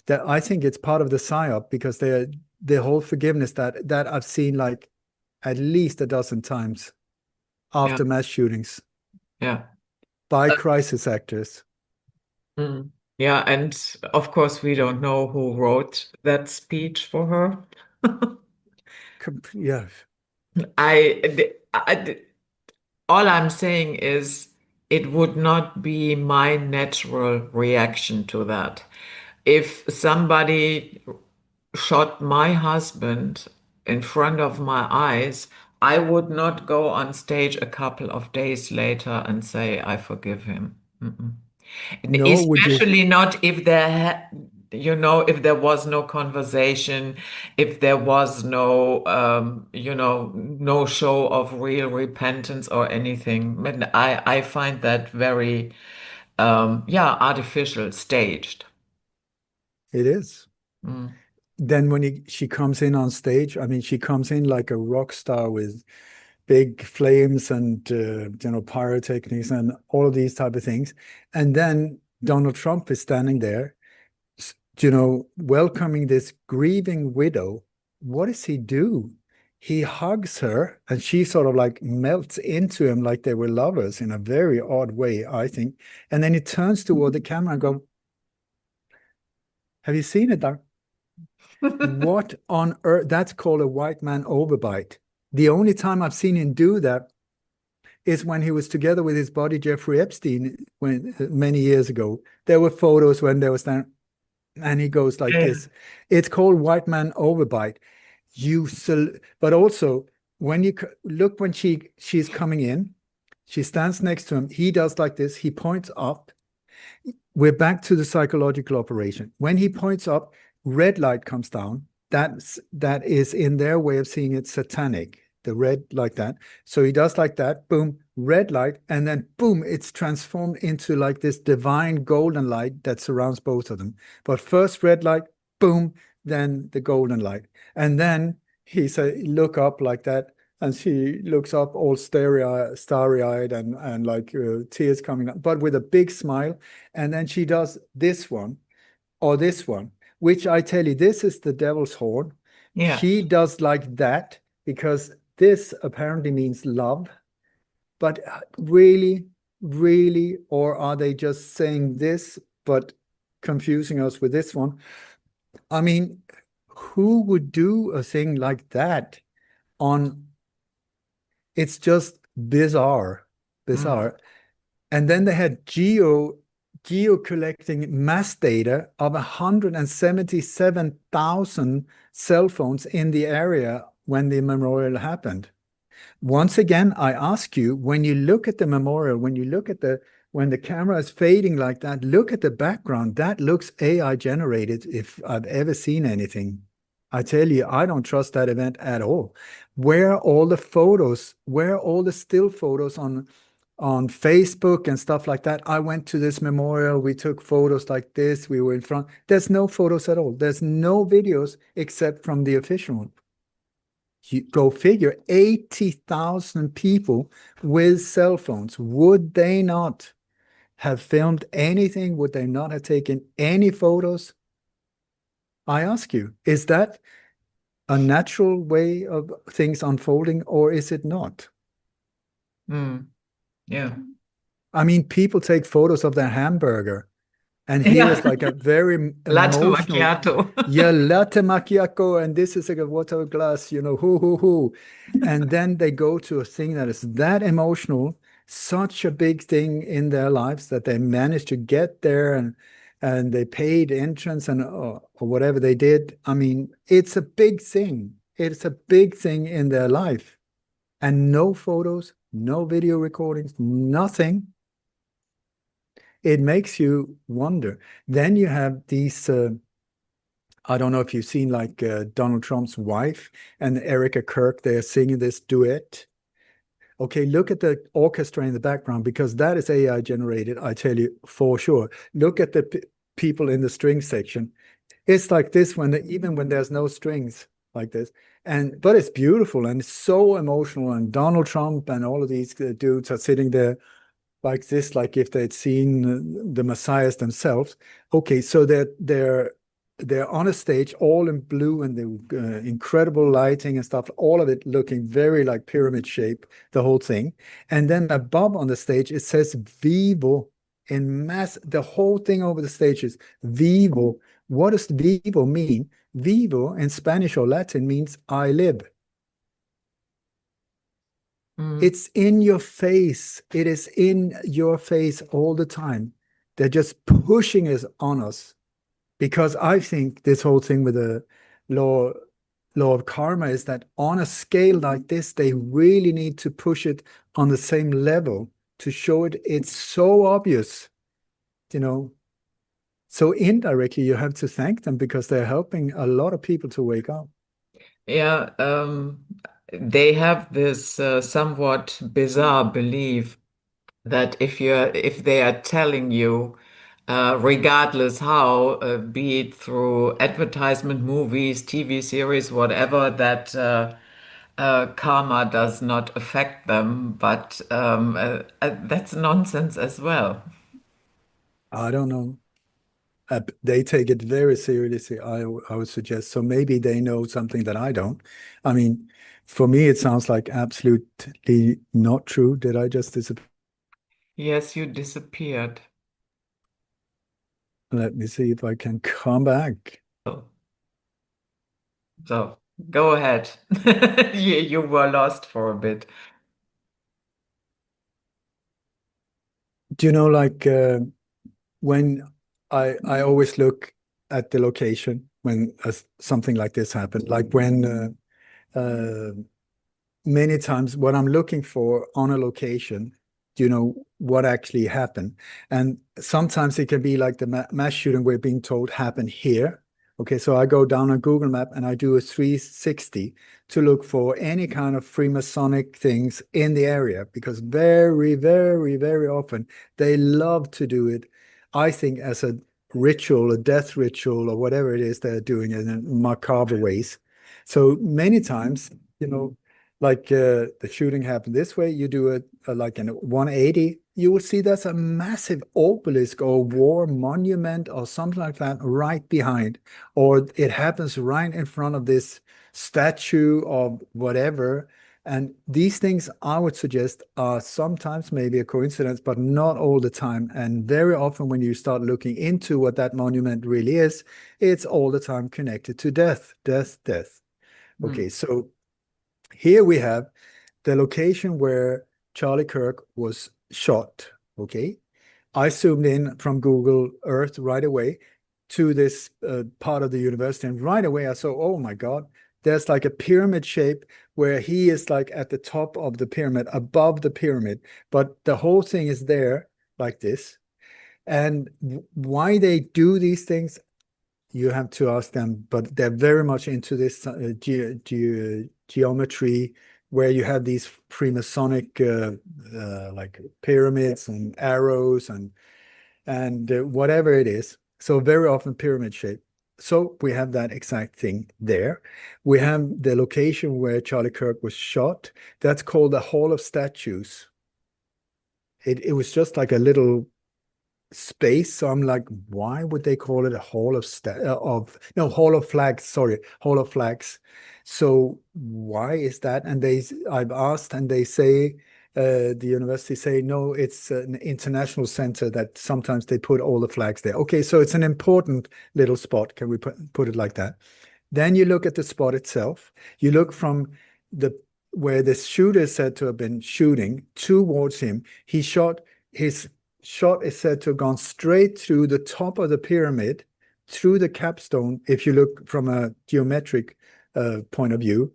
That, I think it's part of the psyop, because the whole forgiveness that I've seen like at least a dozen times Yeah. after mass shootings Yeah. by crisis actors. Mm. Yeah, and of course, we don't know who wrote that speech for her. Yeah, I, all I'm saying is it would not be my natural reaction to that. If somebody shot my husband in front of my eyes, I would not go on stage a couple of days later and say, I forgive him. Mm-mm. no, would you? Especially not if if there was no conversation, if there was no, no show of real repentance or anything. And I find that very, yeah, artificial, staged. It is. Mm. Then when she comes in on stage, I mean, she comes in like a rock star with big flames and pyrotechnics and all of these type of things. And then Donald Trump is standing there, welcoming this grieving widow. What does he do? He hugs her, and she sort of like melts into him like they were lovers in a very odd way, I think. And then he turns toward the camera and go, "Have you seen it, Doc? What on earth?" That's called a white man overbite. The only time I've seen him do that is when he was together with his buddy Jeffrey Epstein many years ago. There were photos when they were standing, and he goes like Yeah. this. It's called white man overbite. But also when you look, when she's coming in, she stands next to him. He does like this. He points up. We're back to the psychological operation. When he points up, red light comes down. That is in their way of seeing it satanic. The red like that. So he does like that. Boom, red light, and then boom, it's transformed into like this divine golden light that surrounds both of them. But first red light, boom, then the golden light, and then he said, "Look up," like that, and she looks up all starry-eyed and like tears coming up, but with a big smile. And then she does this one or this one, which I tell you, this is the devil's horn. Yeah. She does like that because this apparently means love. But really, really, or are they just saying this but confusing us with this one? I mean, who would do a thing like that on? It's just bizarre, Mm. bizarre. And then they had geo collecting mass data of 177,000 cell phones in the area when the memorial happened. Once again, I ask you, when you look at the memorial, when you look at when the camera is fading like that, look at the background. That looks AI generated if I've ever seen anything. I tell you, I don't trust that event at all. Where are all the photos? Where are all the still photos on Facebook and stuff like that? I went to this memorial. We took photos like this. We were in front. There's no photos at all. There's no videos except from the official one. You go figure, 80,000 people with cell phones. Would they not have filmed anything? Would they not have taken any photos? I ask you, is that a natural way of things unfolding, or is it not? Mm. Yeah. I mean, people take photos of their hamburger, and here Yeah. is like a very Latte emotional, macchiato. yeah, latte macchiato, and this is like a water glass, hoo. And then they go to a thing that is that emotional, such a big thing in their lives that they manage to get there and they paid entrance and or whatever they did. I mean, it's a big thing. It's a big thing in their life. And no photos, no video recordings, nothing. It makes you wonder. Then you have these, I don't know if you've seen like Donald Trump's wife and Erica Kirk, they're singing this duet. Okay, look at the orchestra in the background because that is AI generated, I tell you for sure. Look at the people in the string section. It's like this when even when there's no strings like this. And but it's beautiful and so emotional. And Donald Trump and all of these dudes are sitting there like this, like if they'd seen the messiahs themselves. Okay, so they're on a stage all in blue and the incredible lighting and stuff, all of it looking very like pyramid shape, the whole thing. And then above on the stage, it says Vivo in mass. The whole thing over the stage is Vivo. What does Vivo mean? Vivo in Spanish or Latin means I live. It's in your face. It is in your face all the time. They're just pushing it on us because I think this whole thing with the law law of karma is that on a scale like this, they really need to push it on the same level to show it. It's so obvious, you know. So indirectly, you have to thank them because they're helping a lot of people to wake up. Yeah, they have this somewhat bizarre belief that if they are telling you, regardless how, be it through advertisement, movies, TV series, whatever, that karma does not affect them, but that's nonsense as well. I don't know. They take it very seriously, I would suggest. So maybe they know something that I don't. I mean, for me, it sounds like absolutely not true. Did I just disappear? Yes, you disappeared. Let me see if I can come back. So, so go ahead. You were lost for a bit. Do you know, like when I always look at the location when something like this happened, like when many times what I'm looking for on a location, you know, what actually happened. And sometimes it can be like the mass shooting we're being told happened here. Okay, so I go down on Google Map and I do a 360 to look for any kind of Freemasonic things in the area because very, very, very often they love to do it, I think, as a ritual, a death ritual, or whatever it is they're doing in macabre ways. So many times, you know, like the shooting happened this way, you do it like in 180, you will see there's a massive obelisk or war monument or something like that right behind, or it happens right in front of this statue of whatever. And these things, I would suggest, are sometimes maybe a coincidence, but not all the time. And very often, when you start looking into what that monument really is, it's all the time connected to death, death, death. Hmm. Okay, so here we have the location where Charlie Kirk was shot. Okay. I zoomed in from Google Earth right away to this part of the university. And right away I saw, oh my God, there's like a pyramid shape where he is like at the top of the pyramid, above the pyramid. But the whole thing is there like this. And why they do these things, you have to ask them, but they're very much into this geometry where you have these Freemasonic like pyramids and arrows and whatever it is. So very often pyramid shape. So we have that exact thing there. We have the location where Charlie Kirk was shot. That's called the Hall of Statues. It was just like a little space. So I'm like, why would they call it a hall of no, hall of flags? Sorry, hall of flags. So why is that? And I've asked, and they say, the university say, no, it's an international center that sometimes they put all the flags there. Okay, so it's an important little spot. Can we put it like that? Then you look at the spot itself. You look from the where the shooter is said to have been shooting towards him. He shot his shot is said to have gone straight through the top of the pyramid, through the capstone, if you look from a geometric point of view,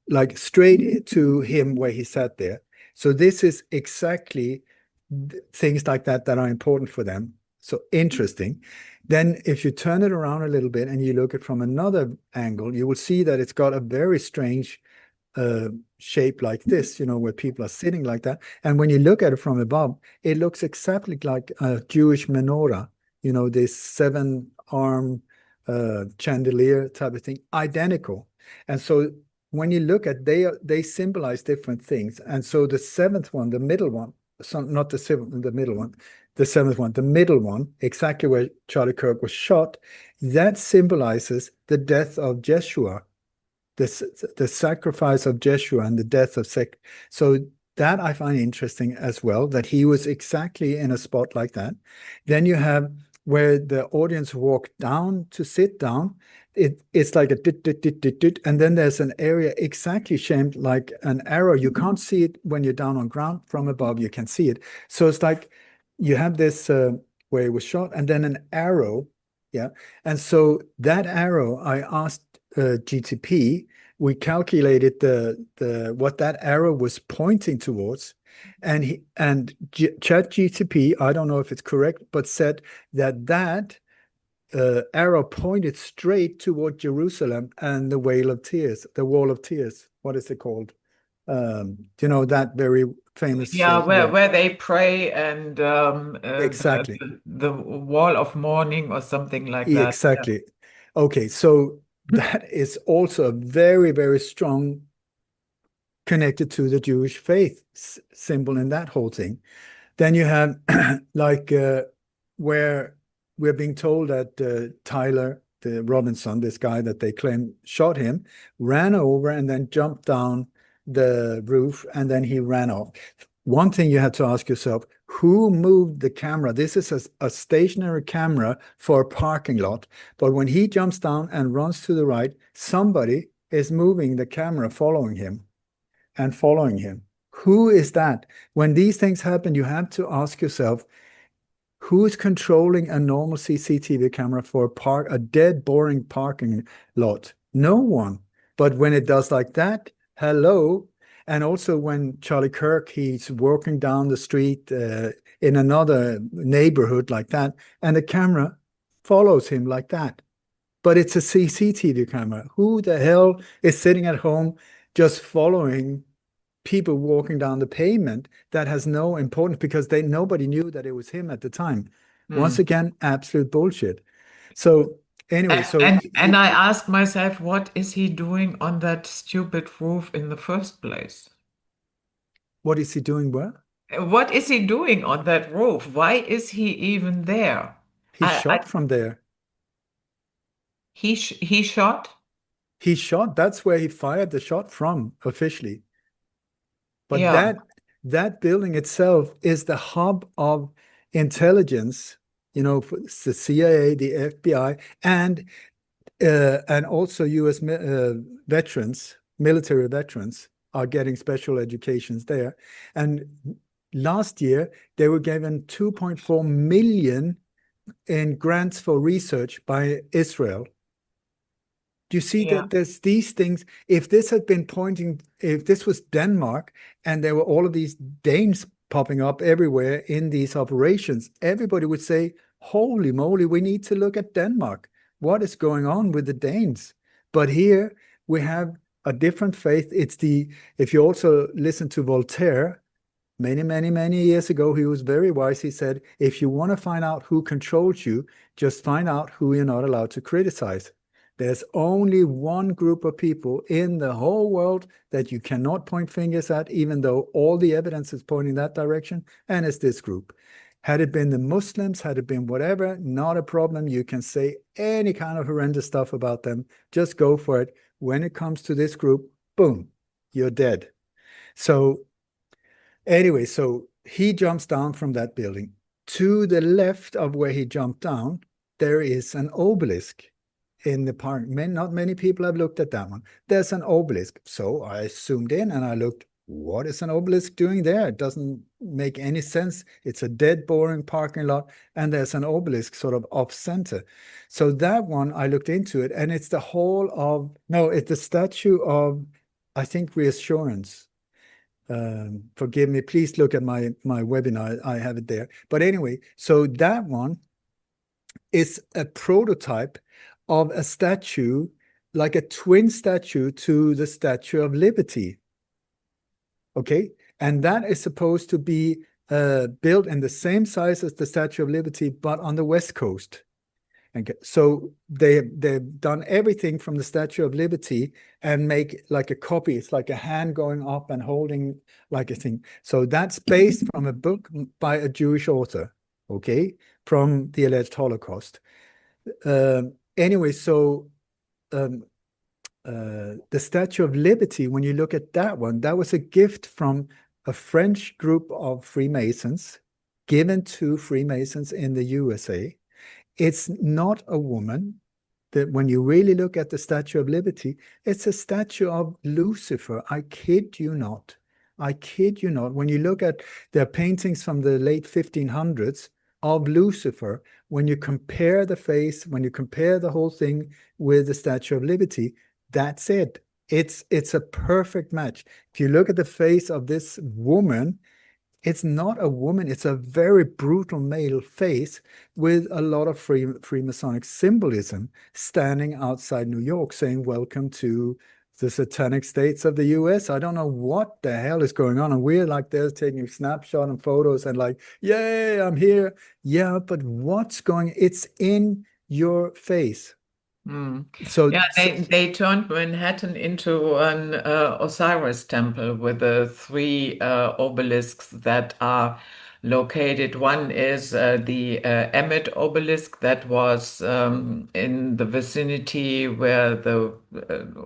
like straight to him where he sat there. So this is exactly things like that that are important for them. So interesting. Then if you turn it around a little bit and you look at it from another angle, you will see that it's got a very strange shape like this, where people are sitting like that. And when you look at it from above, it looks exactly like a Jewish menorah, this 7-arm chandelier type of thing, identical. And so when you look at, they symbolize different things. And so the seventh one, the middle one, so not the seventh, the middle one, the seventh one, the middle one, exactly where Charlie Kirk was shot, that symbolizes the death of Jeshua, the sacrifice of Jeshua and the death of Sek. So that I find interesting as well, that he was exactly in a spot like that. Then you have where the audience walked down to sit down. It's like a dit, and then there's an area exactly shaped like an arrow. You can't see it when you're down on ground. From above, you can see it. So it's like you have this where it was shot, and then an arrow. Yeah. And so that arrow, I asked GTP, we calculated the what that arrow was pointing towards, and Chat GTP, I don't know if it's correct, but said that arrow pointed straight toward Jerusalem and the Wall of Tears, the Wall of Tears. What is it called? That very famous Yeah, where wall. where they pray and Exactly. the wall of mourning or something like that. Yeah. Exactly. Okay, so that is also a very, very strong connected to the Jewish faith symbol in that whole thing. Then you have like where we're being told that Tyler, the Robinson, this guy that they claim shot him, ran over and then jumped down the roof and then he ran off. One thing you have to ask yourself, who moved the camera? This is a stationary camera for a parking lot, but when he jumps down and runs to the right, somebody is moving the camera following him and following him. Who is that? When these things happen, you have to ask yourself, who is controlling a normal CCTV camera for a dead, boring parking lot? No one. But when it does like that, hello. And also when Charlie Kirk, he's walking down the street in another neighborhood like that, and the camera follows him like that. But it's a CCTV camera. Who the hell is sitting at home just following people walking down the pavement? That has no importance because nobody knew that it was him at the time. Once Hmm. again, absolute bullshit. So anyway, so And I ask myself, what is he doing on that stupid roof in the first place? what is he doing? Well, What is he doing on that roof? Why is he even there? he shot from there. He shot? He shot. That's where he fired the shot from officially. But Yeah, that building itself is the hub of intelligence, for the CIA, the FBI, and also U.S. Veterans, military veterans are getting special educations there. And last year, they were given 2.4 million in grants for research by Israel. Do you see yeah. that there's these things? If this had been if this was Denmark and there were all of these Danes popping up everywhere in these operations, everybody would say, holy moly, we need to look at Denmark. What is going on with the Danes? But here we have a different faith. If you also listen to Voltaire, many, many, many years ago, he was very wise. He said, if you want to find out who controls you, just find out who you're not allowed to criticize. There's only one group of people in the whole world that you cannot point fingers at, even though all the evidence is pointing that direction, and it's this group. Had it been the Muslims, had it been whatever, not a problem. You can say any kind of horrendous stuff about them. Just go for it. When it comes to this group, boom, you're dead. So anyway, so he jumps down from that building. To the left of where he jumped down, there is an obelisk in the park. Not many people have looked at that one. There's an obelisk. So I zoomed in and I looked, what is an obelisk doing there? It doesn't make any sense. It's a dead, boring parking lot, and there's an obelisk sort of off center. So that one, I looked into it, and it's the whole of, no, it's the statue of, I think, reassurance. Forgive me, please look at my webinar. I have it there. But anyway, so that one is a prototype of a statue, like a twin statue to the Statue of Liberty. Okay. And that is supposed to be built in the same size as the Statue of Liberty, but on the West Coast. And so they've done everything from the Statue of Liberty and make like a copy. It's like a hand going up and holding like a thing. So that's based from a book by a Jewish author, okay, from the alleged Holocaust. Anyway, so um, the Statue of Liberty, when you look at that one, that was a gift from a French group of Freemasons given to Freemasons in the USA. It's not a woman. That when you really look at the Statue of Liberty, it's a statue of Lucifer. I kid you not. I kid you not. When you look at their paintings from the late 1500s of Lucifer, when you compare the face, when you compare the whole thing with the Statue of Liberty, that's it. It's a perfect match. If you look at the face of this woman, it's not a woman, it's a very brutal male face with a lot of Freemasonic symbolism standing outside New York saying, welcome to the satanic states of the US. I don't know what the hell is going on. And we're like there taking a snapshot and photos and like, yay, I'm here. Yeah, but what's going, it's in your face. Mm. So, Yeah, so they turned Manhattan into an Osiris temple with the three obelisks that are located. One is the Emmet obelisk that was in the vicinity where the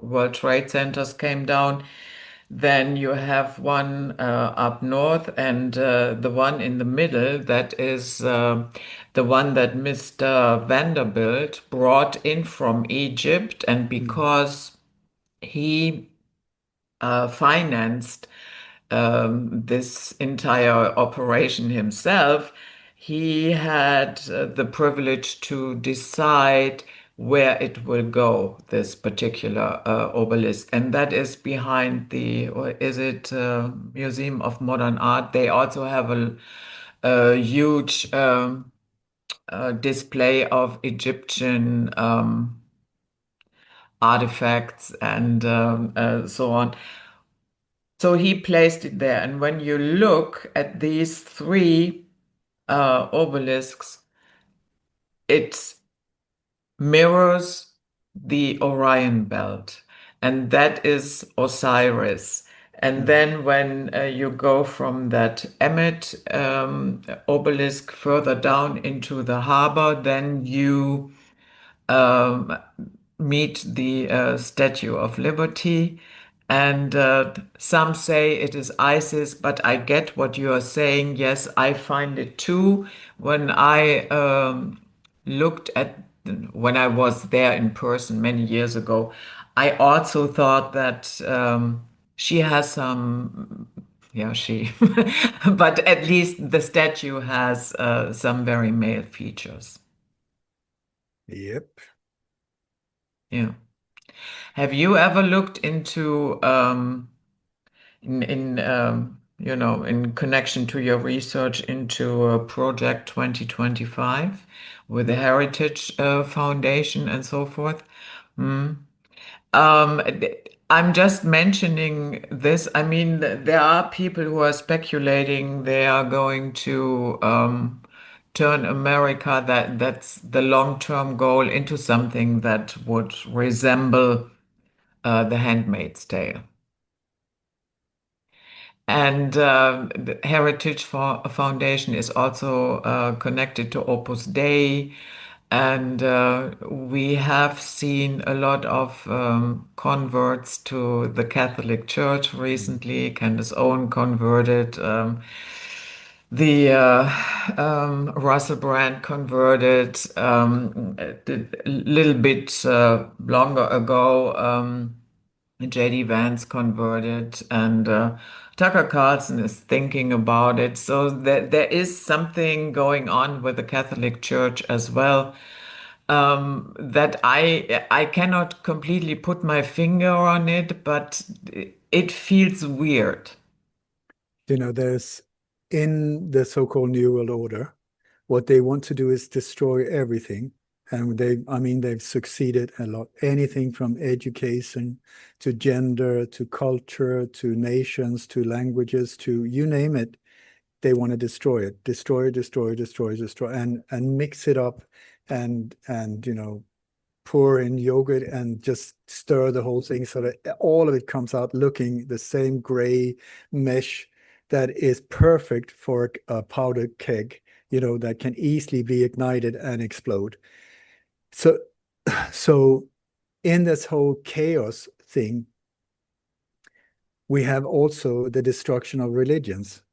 World Trade Centers came down. Then you have one up north, and the one in the middle that is the one that Mr. Vanderbilt brought in from Egypt. And mm, because he financed this entire operation himself, he had the privilege to decide where it will go, this particular obelisk. And that is behind the, or is it Museum of Modern Art? They also have a huge display of Egyptian artifacts and so on. So he placed it there. And when you look at these three obelisks, it mirrors the Orion belt, and that is Osiris. And mm, then when you go from that Emmet obelisk further down into the harbor, then you um, meet the Statue of Liberty. And some say it is ISIS, but I get what you are saying. Yes, I find it too. When I looked at, when I was there in person many years ago, I also thought that she has some, yeah, she, but at least the statue has some very male features. yep. Yeah. Have you ever looked into in in connection to your research into Project 2025 with the No. Heritage Foundation and so forth? Mm. Um, I'm just mentioning this. I mean, there are people who are speculating they are going to turn America, that's the long-term goal, into something that would resemble The Handmaid's Tale. And the Heritage Foundation is also connected to Opus Dei. And we have seen a lot of converts to the Catholic Church Mm, recently. Candace Owen converted. The Russell Brand converted a little bit longer ago. JD Vance converted, and Tucker Carlson is thinking about it. So there is something going on with the Catholic Church as well, that I cannot completely put my finger on it, but it feels weird. There's in the so-called New World Order, what they want to do is destroy everything. And I mean, they've succeeded a lot. Anything from education to gender to culture to nations to languages to you name it, they want to destroy it, destroy, and mix it up and pour in yogurt and just stir the whole thing so that all of it comes out looking the same gray mesh that is perfect for a powder keg, that can easily be ignited and explode. So, so in this whole chaos thing, we have also the destruction of religions.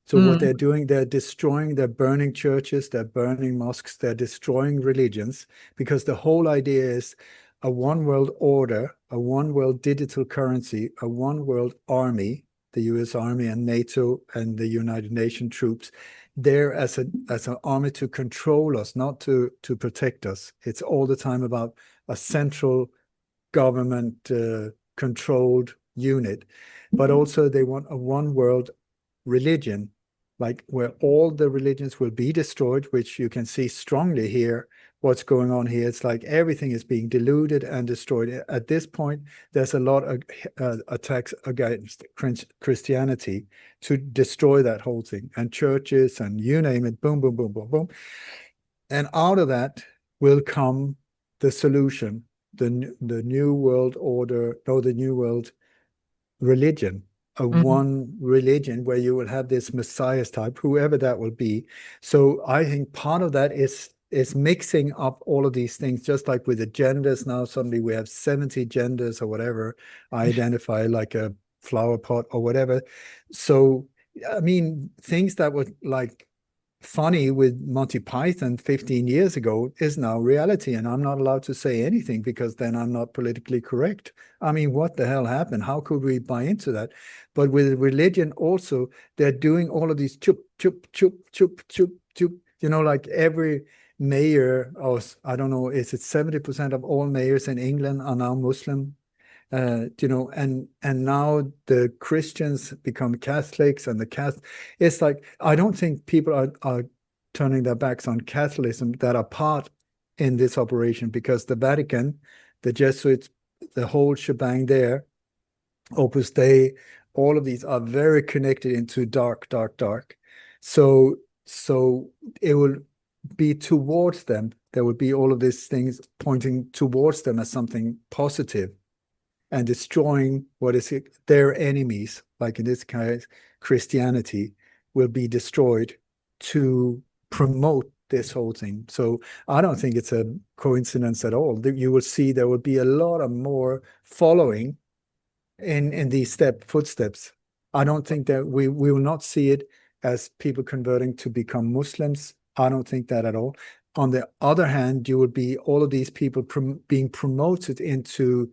So what they're Mm, doing, they're burning churches, they're burning mosques, they're destroying religions, because the whole idea is a one world order, a one world digital currency, a one world army, the US Army and NATO and the United Nations troops, there as an army to control us, not to protect us. It's all the time about a central government controlled unit, but also they want a one world religion, like where all the religions will be destroyed, which you can see strongly here. What's going on here? It's like everything is being diluted and destroyed. At this point, there's a lot of attacks against Christianity to destroy that whole thing, and churches and you name it, boom, boom, boom, boom, boom. And out of that will come the solution, the new world order, no, the new world religion, a mhm. one religion where you will have this messiah type, whoever that will be. So I think part of that is mixing up all of these things, just like with the genders. Now suddenly we have 70 genders or whatever, I identify like a flower pot or whatever. So I mean, things that were like funny with Monty Python 15 years ago is now reality. And I'm not allowed to say anything because then I'm not politically correct. I mean, what the hell happened? How could we buy into that? But with religion also, they're doing all of these chup, chup, chup, chup, chup, chup, like every mayor, or I don't know, is it 70% of all mayors in England are now Muslim? And now the Christians become Catholics, and the Catholic, it's like I don't think people are turning their backs on Catholicism that are part in this operation, because the Vatican, the Jesuits, the whole shebang there, Opus Dei, all of these are very connected into dark, dark, dark. So so it will be towards them. There will be all of these things pointing towards them as something positive and destroying what is their enemies, like in this case, Christianity, will be destroyed to promote this whole thing. So I don't think it's a coincidence at all. You will see there will be a lot of more following in these footsteps. I don't think that we will not see it as people converting to become Muslims. I don't think that at all. On the other hand, you will be all of these people being promoted into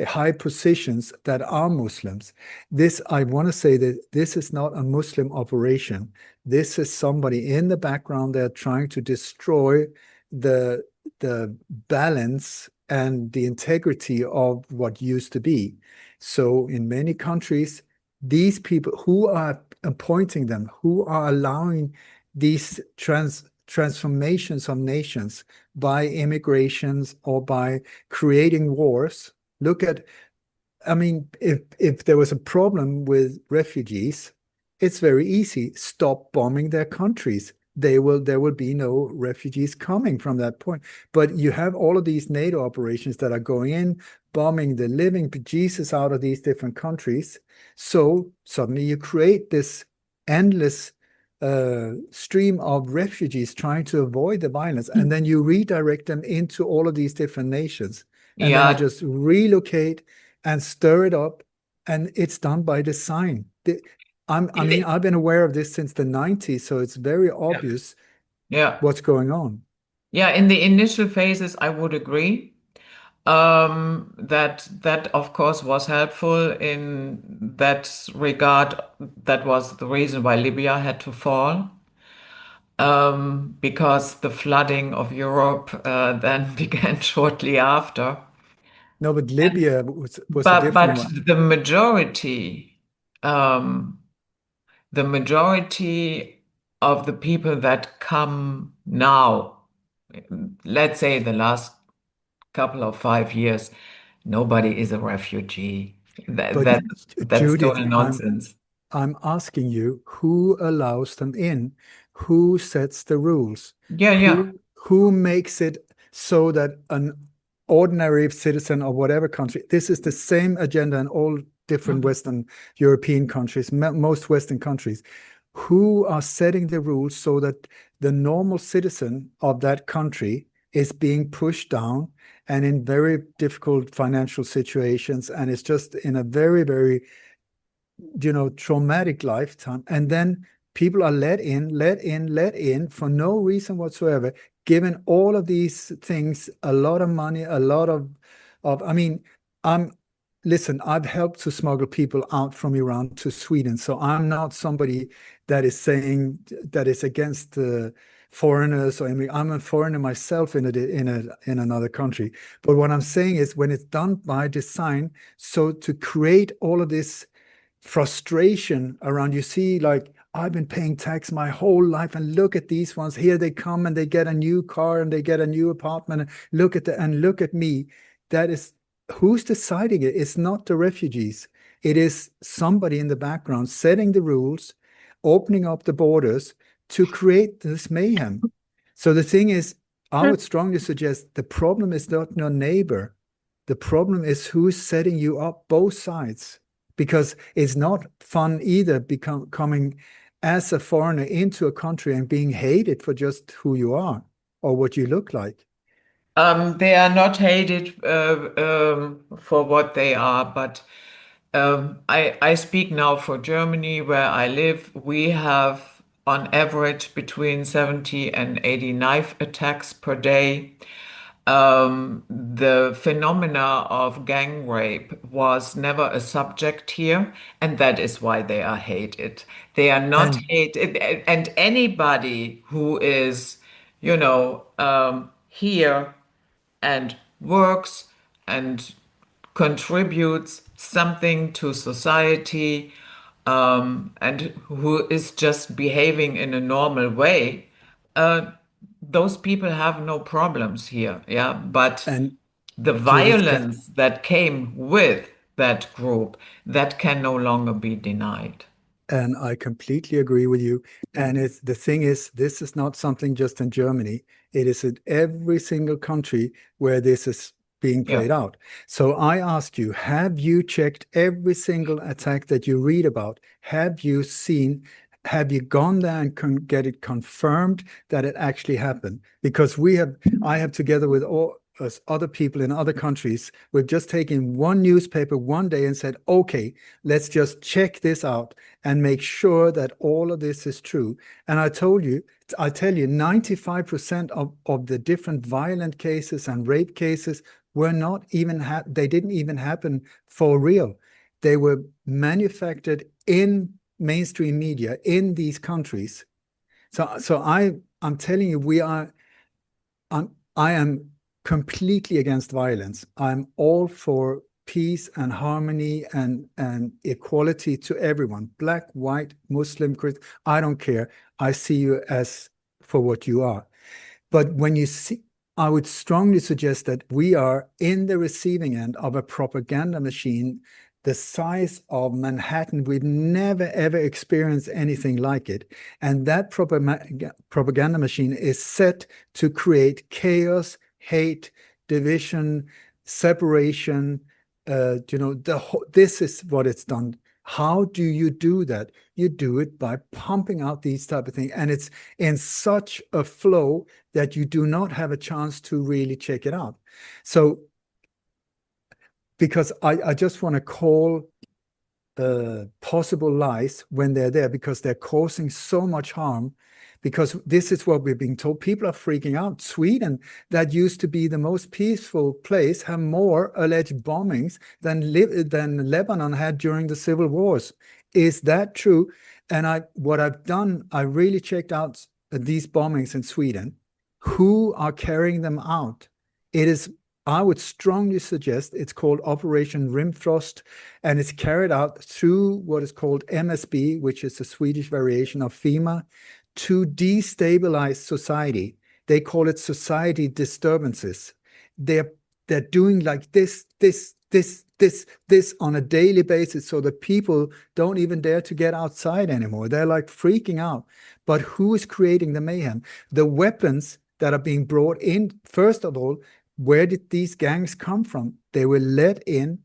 high positions that are Muslims. This, I want to say that this is not a Muslim operation. This is somebody in the background there trying to destroy the the balance and the integrity of what used to be. So in many countries, these people who are appointing them, who are allowing these transformations of nations by immigrations or by creating wars. Look at, I mean, if there was a problem with refugees, it's very easy. Stop bombing their countries. There will be no refugees coming from that point. But you have all of these NATO operations that are going in, bombing the living Jesus out of these different countries. So suddenly you create this endless stream of refugees trying to avoid the violence, and then you redirect them into all of these different nations, and then you Yeah, just relocate and stir it up, and it's done by design. I in mean, the, I've been aware of this since the 90s, so it's very yeah, obvious yeah, what's going on. yeah. In the initial phases, I would agree. That of course was helpful in that regard. That was the reason why Libya had to fall, because the flooding of Europe then began shortly after. No, but And, Libya was a but different but one. um, the majority of the people that come now, let's say the last couple of 5 years, nobody is a refugee. That, But that that's Judith, total nonsense. I'm asking you, who allows them in? Who sets the rules? Yeah, yeah. Who makes it so that an ordinary citizen of whatever country, this is the same agenda in all different Mhm. Western European countries, most Western countries, who are setting the rules so that the normal citizen of that country is being pushed down and in very difficult financial situations, and it's just in a very, very traumatic lifetime. And then people are let in for no reason whatsoever, given all of these things, a lot of money, a lot of I mean, I'm listen, I've helped to smuggle people out from Iran to Sweden. So I'm not somebody that is saying that is against foreigners, or I mean, I'm a foreigner myself in another country. But what I'm saying is when it's done by design, so to create all of this frustration around, you see, like, I've been paying tax my whole life, and look at these ones here, they come and they get a new car and they get a new apartment, and look at me. That is, who's deciding it? It's not the refugees. It is somebody in the background setting the rules, opening up the borders to create this mayhem. So the thing is, I would strongly suggest the problem is not your neighbor. The problem is who's setting you up, both sides, because it's not fun either coming as a foreigner into a country and being hated for just who you are or what you look like. They are not hated for what they are, but I speak now for Germany, where I live. We have on average between 70 and 80 knife attacks per day. The phenomena of gang rape was never a subject here, and that is why they are hated. They are not And hated, and anybody who is, here and works and contributes something to society, and who is just behaving in a normal way, uh, those people have no problems here. Yeah. But and the Judith, violence that came with that group, that can no longer be denied. and I completely agree with you. And it's the thing is, this is not something just in Germany. It is in every single country where this is being Yeah. played out. So I ask you, have you checked every single attack that you read about? Have you seen, have you gone there and get it confirmed that it actually happened? Because I have together with all us other people in other countries, we've just taken one newspaper one day and said, okay, let's just check this out and make sure that all of this is true. And I tell you, 95% of the different violent cases and rape cases were not even, they didn't even happen for real. They were manufactured in mainstream media in these countries. I'm telling you, I am completely against violence. I'm all for peace and harmony and equality to everyone, black, white, Muslim, Christian. I don't care. I see you as for what you are. But when you see, I would strongly suggest that we are in the receiving end of a propaganda machine the size of Manhattan. We've never, ever experienced anything like it. And that propaganda machine is set to create chaos, hate, division, separation. This is what it's done. How do you do that? You do it by pumping out these type of things. And it's in such a flow that you do not have a chance to really check it out. So, because I just want to call possible lies when they're there because they're causing so much harm. Because this is what we're being told. People are freaking out. Sweden, that used to be the most peaceful place, have more alleged bombings than Lebanon had during the civil wars. Is that true? And what I've done, I really checked out these bombings in Sweden. Who are carrying them out? It is, I would strongly suggest, it's called Operation Rimfrost, and it's carried out through what is called MSB, which is a Swedish variation of FEMA, to destabilize society. They call it society disturbances. They're they're doing like this on a daily basis, so that people don't even dare to get outside anymore. They're like freaking out. But who is creating the mayhem? The weapons that are being brought in, first of all, where did these gangs come from? They were let in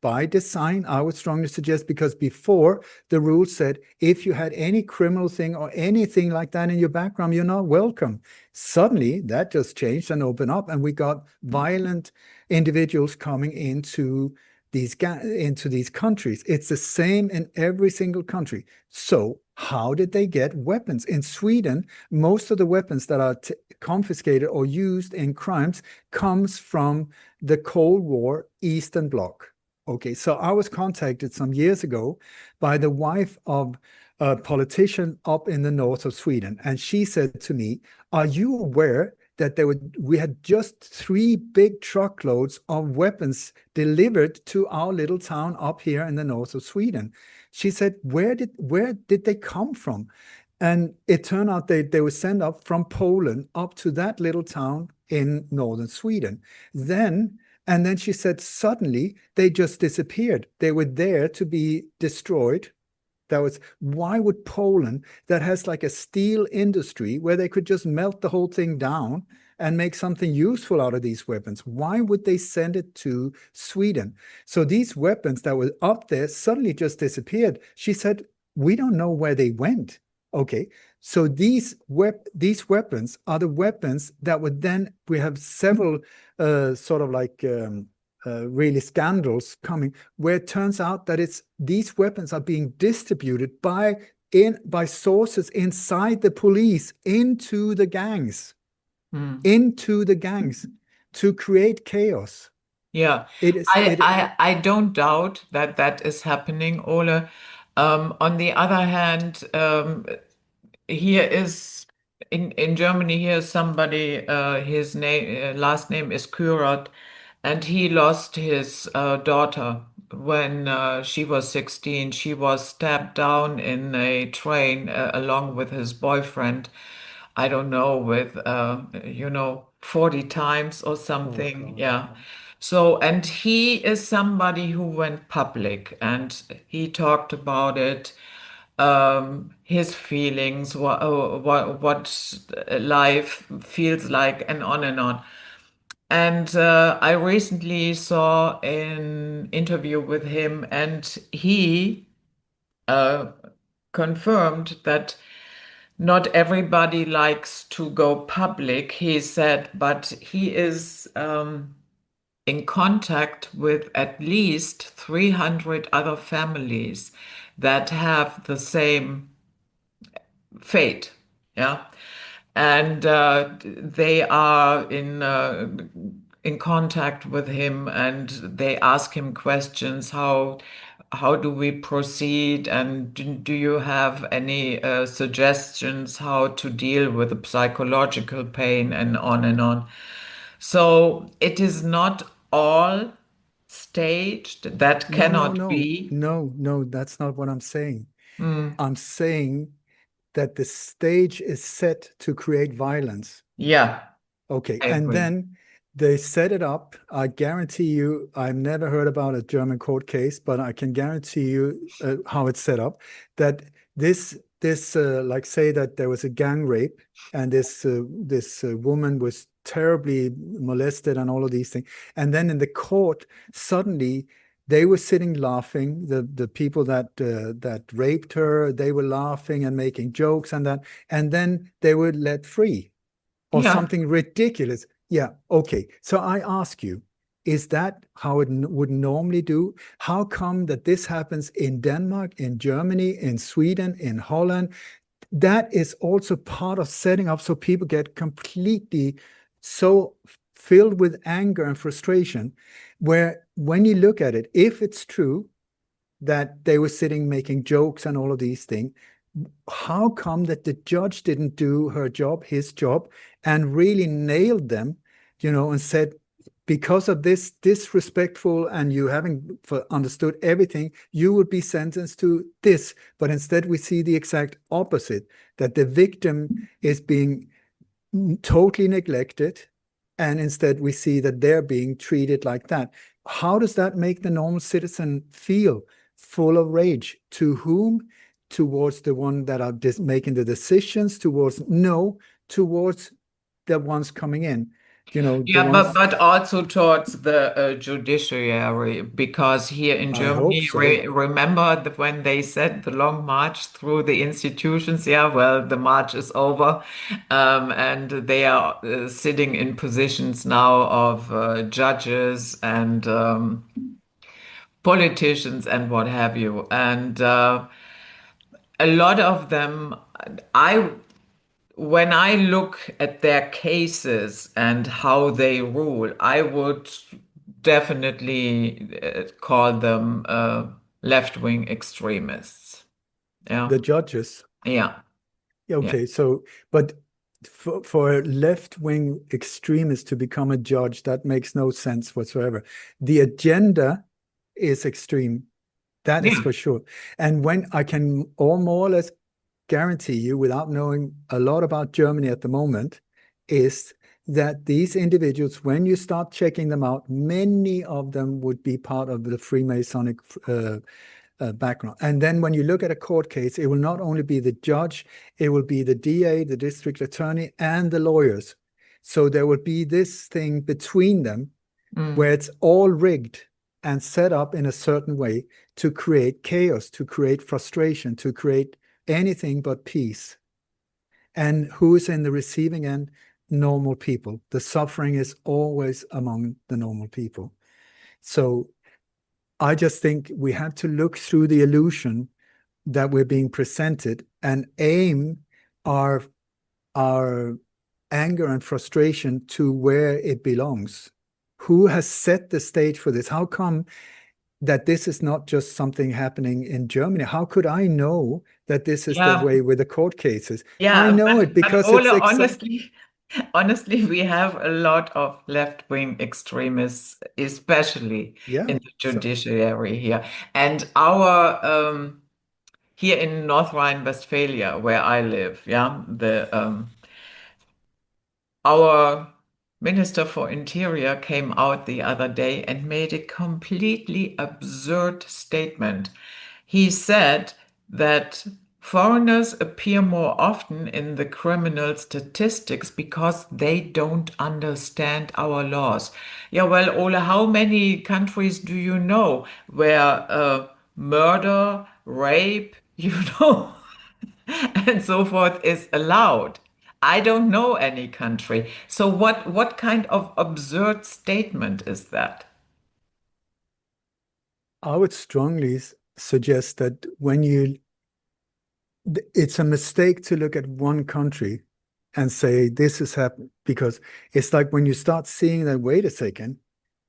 by design, I would strongly suggest, because before the rule said if you had any criminal thing or anything like that in your background, you're not welcome. Suddenly, that just changed and opened up, and we got violent individuals coming into these countries. It's the same in every single country. So how did they get weapons? In Sweden, most of the weapons that are confiscated or used in crimes comes from the Cold War Eastern Bloc. Okay, so I was contacted some years ago by the wife of a politician up in the north of Sweden, and she said to me, "Are you aware that we had just 3 big truckloads of weapons delivered to our little town up here in the north of Sweden?" She said, where did they come from? And it turned out they were sent up from Poland up to that little town in northern Sweden. And then she said, suddenly they just disappeared. They were there to be destroyed. Why would Poland, that has like a steel industry where they could just melt the whole thing down and make something useful out of these weapons, why would they send it to Sweden? So these weapons that were up there suddenly just disappeared. She said, we don't know where they went. Okay, so these weapons are the weapons that would then, we have several sort of like really scandals coming, where it turns out that these weapons are being distributed by sources inside the police into the gangs, to create chaos. Yeah, It is it I don't doubt that that is happening, Ole. On the other hand, here is in Germany. Here is somebody. His name last name is Kürat, and he lost his daughter when she was 16. She was stabbed down in a train along with his boyfriend. I don't know, with 40 times or Oh something. God, Yeah. yeah. So, and he is somebody who went public and he talked about it, his feelings, what life feels like, and on and on. And I recently saw an interview with him, and he uh, confirmed that not everybody likes to go public, he said, but he is in contact with at least 300 other families that have the same fate. Yeah. And they are in contact with him, and they ask him questions. How do we proceed? And do you have any suggestions how to deal with the psychological pain, and on and on? So it is not all staged. That No, no, cannot no, be. no, no, that's not what I'm saying. Mm, I'm saying that the stage is set to create violence. yeah, Okay, I and agree. then they set it up. I guarantee you, I've never heard about a German court case, but I can guarantee you how it's set up. That like, say that there was a gang rape, and this woman was terribly molested and all of these things, and then in the court, suddenly they were sitting laughing. The people that raped her, they were laughing and making jokes and that, and then they were let free or Yeah. something ridiculous. Yeah, okay. So I ask you, Is that how it would normally do? How come that this happens in Denmark, in Germany, in Sweden, in Holland? That is also part of setting up so people get completely so filled with anger and frustration, where when you look at it, if it's true that they were sitting making jokes and all of these things, how come that the judge didn't do her job, his job, and really nailed them, and said, because of this disrespectful and you haven't understood everything, you would be sentenced to this. But instead, we see the exact opposite, that the victim is being totally neglected. And instead, we see that they're being treated like that. How does that make the normal citizen feel? Full of rage. To whom? Towards the one that are making the decisions, towards the ones coming in. The Yeah, but ones. also towards the judiciary, because here in I hope Germany, so. remember when they said the long march through the institutions? Yeah, well, the march is over, and they are sitting in positions now of judges and politicians and what have you, and a lot of them, I when I look at their cases and how they rule, I would definitely call them left-wing extremists. Yeah, The judges. yeah, Yeah, yeah, okay, so, but for a left-wing extremist to become a judge, that makes no sense whatsoever. The agenda is extreme. That is yeah, for sure. And when I can all more or less guarantee you, without knowing a lot about Germany at the moment, is that these individuals, when you start checking them out, many of them would be part of the Freemasonic background. And then when you look at a court case, it will not only be the judge, it will be the DA, the district attorney, and the lawyers. So there will be this thing between them where mm, it's all rigged and set up in a certain way to create chaos, to create frustration, to create anything but peace. And who's in the receiving end? Normal people. The suffering is always among the normal people. So I just think we have to look through the illusion that we're being presented and aim our our anger and frustration to where it belongs. Who has set the stage for this? How come that this is not just something happening in Germany? How could I know that this is the yeah, way with the court cases? I yeah. know it But because Ole, it's exact. honestly, we have a lot of left-wing extremists, especially Yeah. in the So judiciary here, and our here in North Rhine-Westphalia, where I live, yeah, the our Minister for Interior came out the other day and made a completely absurd statement. He said that foreigners appear more often in the criminal statistics because they don't understand our laws. Yeah, well, Ole, how many countries do you know where murder, rape, and so forth is allowed? I don't know any country. So what kind of absurd statement is that? I would strongly suggest that it's a mistake to look at one country and say this is happening, because it's like when you start seeing that, wait a second,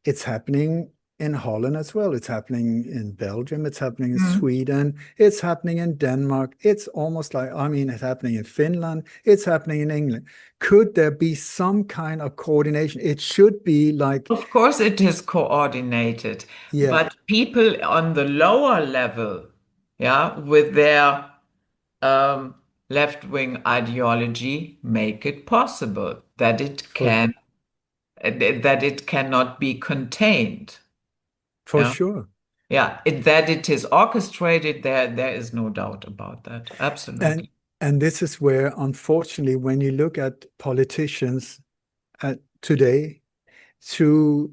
it's happening in Holland as well. It's happening in Belgium. It's happening in Hmm. Sweden. It's happening in Denmark. It's almost like, I mean, it's happening in Finland. It's happening in England. Could there be some kind of coordination? It should be like, Of course, it is coordinated, yeah, but people on the lower level, yeah, with their um, left-wing ideology, make it possible that for that it cannot be contained. for Yeah, sure. yeah, that it is orchestrated. There is no doubt about that. And Absolutely. and this is where, unfortunately, when you look at politicians today, through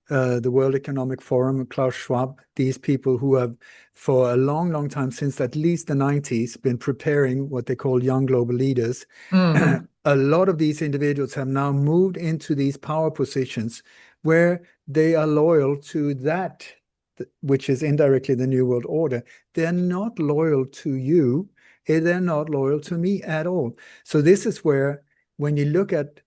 the World Economic Forum, Klaus Schwab, these people who have, for a long, long time, since at least the 90s, been preparing what they call young global leaders. Hmm. A lot of these individuals have now moved into these power positions where they are loyal to that, which is indirectly the New World Order. They're not loyal to you. They're not loyal to me at all. So this is where, when you look at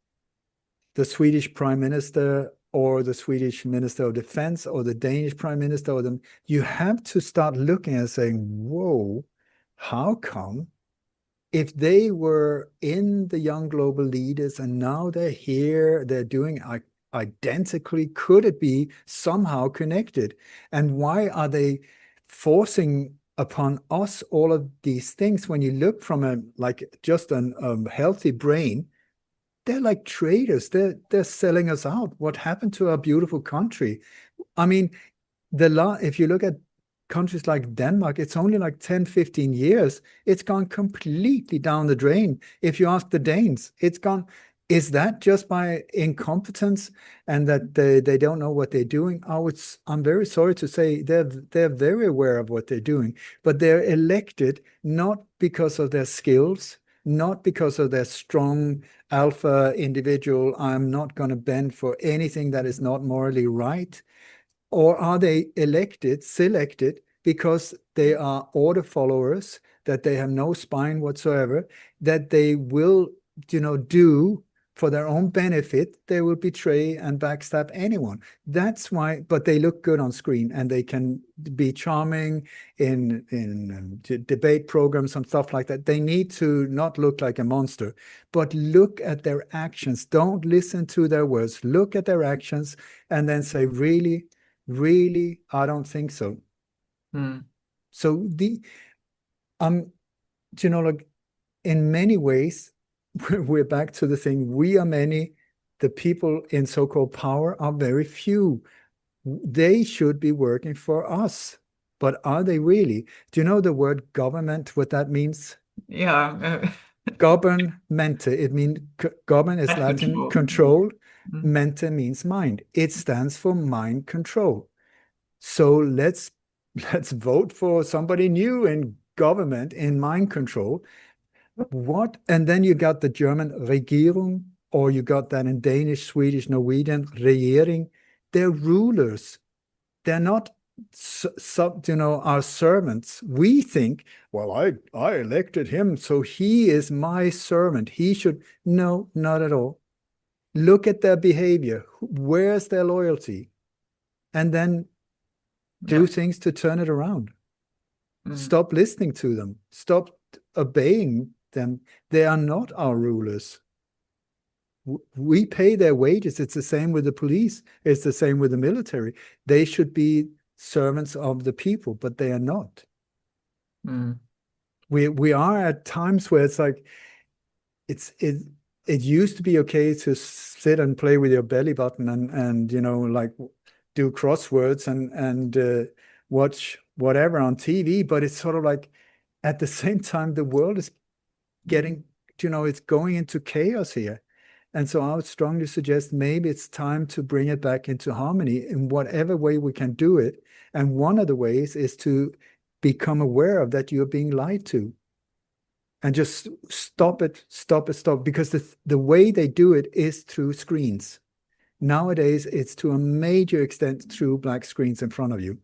the Swedish Prime Minister or the Swedish Minister of Defense or the Danish Prime Minister, or them, you have to start looking and saying, whoa, how come if they were in the young global leaders and now they're here, they're doing identically, could it be somehow connected? And why are they forcing upon us all of these things? When you look from a like just an healthy brain, they're like traders. They're selling us out. What happened to our beautiful country? I mean, if you look at countries like Denmark, it's only like 10, 15 years. It's gone completely down the drain. If you ask the Danes, it's gone. Is that just by incompetence and that they don't know what they're doing? I'm very sorry to say they're very aware of what they're doing, but they're elected not because of their skills, not because of their strong alpha individual. I'm not going to bend for anything that is not morally right. Or are they selected because they are order followers, that they have no spine whatsoever, that they will, do for their own benefit, they will betray and backstab anyone. That's why, but they look good on screen and they can be charming in debate programs and stuff like that. They need to not look like a monster, but look at their actions. Don't listen to their words. Look at their actions and then say, really? Really, I don't think so. So like in many ways, we're back to the thing. We are many. The people in so-called power are very few. They should be working for us, but are they really? Do you know the word government? What that means? Yeah. Governmente. It means govern is That Latin control. control. Mm. Mente means mind. It stands for mind control. So let's vote for somebody new in government, in mind control. What? And then you got the German Regierung, or you got that in Danish, Swedish, Norwegian, Regering. They're rulers. They're not our servants. We think, well, I elected him, so he is my servant. He should. No, not at all. Look at their behavior. Where's their loyalty? And then do things to turn it around. Stop listening to them. Stop obeying them. They are not our rulers. We pay their wages. It's the same with the police. It's the same with the military. They should be servants of the people, but they are not. We are at times where it's like it used to be okay to sit and play with your belly button and like do crosswords and watch whatever on TV, but it's sort of like at the same time the world is getting, it's going into chaos here. And so I would strongly suggest maybe it's time to bring it back into harmony in whatever way we can do it. And one of the ways is to become aware of that you're being lied to. And just stop it, because the way they do it is through screens. Nowadays, it's to a major extent through black screens in front of you.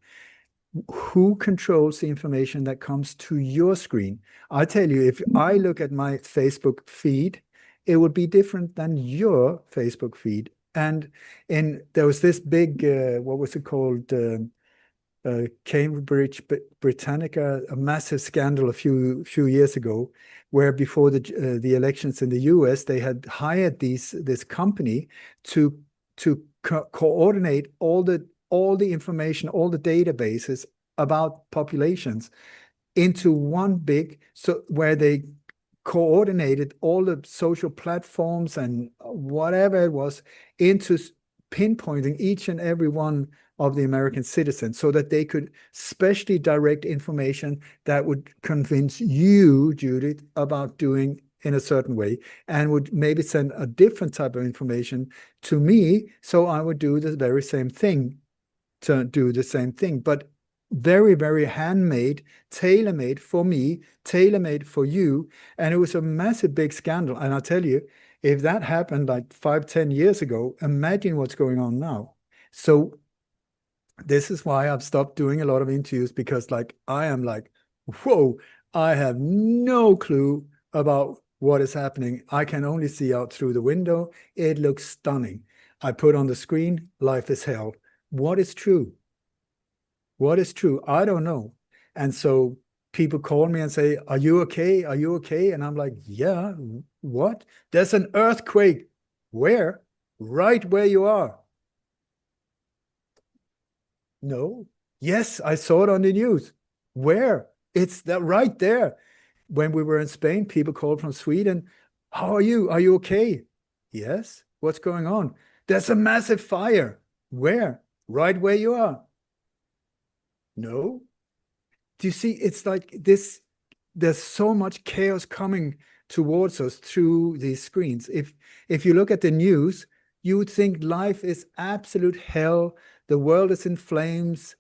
Who controls the information that comes to your screen? I tell you, if I look at my Facebook feed, it would be different than your Facebook feed. And there was this big, what was it called? Cambridge Britannica, a massive scandal a few years ago, where before the elections in the US, they had hired this company to coordinate all the information, all the databases about populations into one big, so where they coordinated all the social platforms and whatever it was into pinpointing each and every one of the American citizens, so that they could specially direct information that would convince you, Judith, about doing in a certain way, and would maybe send a different type of information to me, so I would do the very same thing, but very, very handmade, tailor-made for me, tailor-made for you. And it was a massive big scandal. And I'll tell you, if that happened like 5, 10 years ago, imagine what's going on now. So this is why I've stopped doing a lot of interviews, because like I am like, whoa, I have no clue about what is happening. I can only see out through the window. It looks stunning. I put on the screen, life is hell. What is true? What is true? I don't know. And so people call me and say, are you okay? Are you okay? And I'm like, yeah, what? There's an earthquake. Where? Right where you are. No. Yes, I saw it on the news. Where? It's that right there. When we were in Spain, people called from Sweden. How are you? Are you okay? Yes. What's going on? There's a massive fire. Where? Right where you are. No. Do you see? It's like this. There's so much chaos coming towards us through these screens. If you look at the news, you would think life is absolute hell. The world is in flames.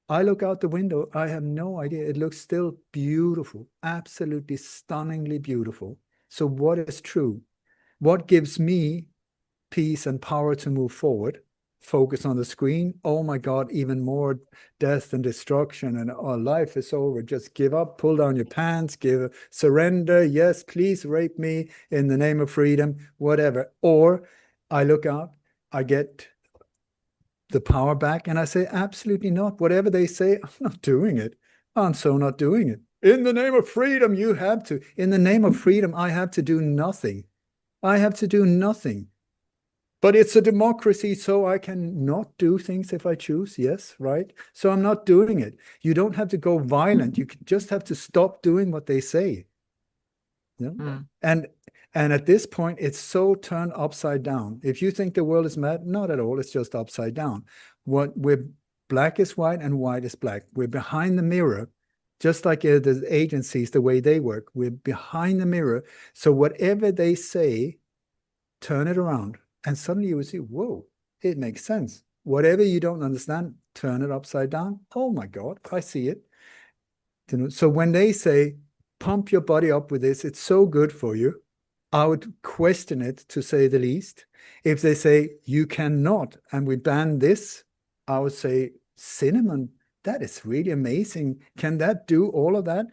I look out the window, I have no idea. It looks still beautiful, absolutely stunningly beautiful. So, what is true? What gives me peace and power to move forward? Focus on the screen. Oh my God, even more death and destruction, and our life is over. Just give up, pull down your pants, surrender. Yes, please rape me in the name of freedom, whatever. Or I look out, I get the power back? And I say, absolutely not. Whatever they say, I'm not doing it. I'm so not doing it. In the name of freedom, you have to. In the name of freedom, I have to do nothing. I have to do nothing. But it's a democracy, so I can not do things if I choose. Yes, right? So I'm not doing it. You don't have to go violent. You just have to stop doing what they say. Yeah. Mm. And at this point, it's so turned upside down. If you think the world is mad, not at all. It's just upside down. What we're Black is white and white is black. We're behind the mirror, just like the agencies, the way they work. We're behind the mirror. So whatever they say, turn it around, and suddenly you will see, whoa, it makes sense. Whatever you don't understand, turn it upside down. Oh my God, I see it. So when they say, pump your body up with this, it's so good for you, I would question it, to say the least. If they say you cannot and we ban this, I would say, cinnamon, that is really amazing. Can that do all of that?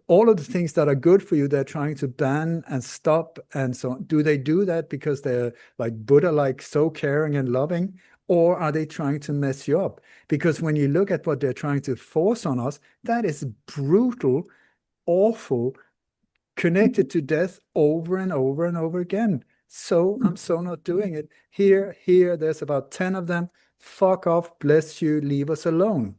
All of the things that are good for you, they're trying to ban and stop and so on. Do they do that because they're like Buddha, like so caring and loving? Or are they trying to mess you up? Because when you look at what they're trying to force on us, that is brutal, awful, connected to death over and over and over again. So I'm so not doing it. Here, there's about 10 of them. Fuck off, bless you, leave us alone.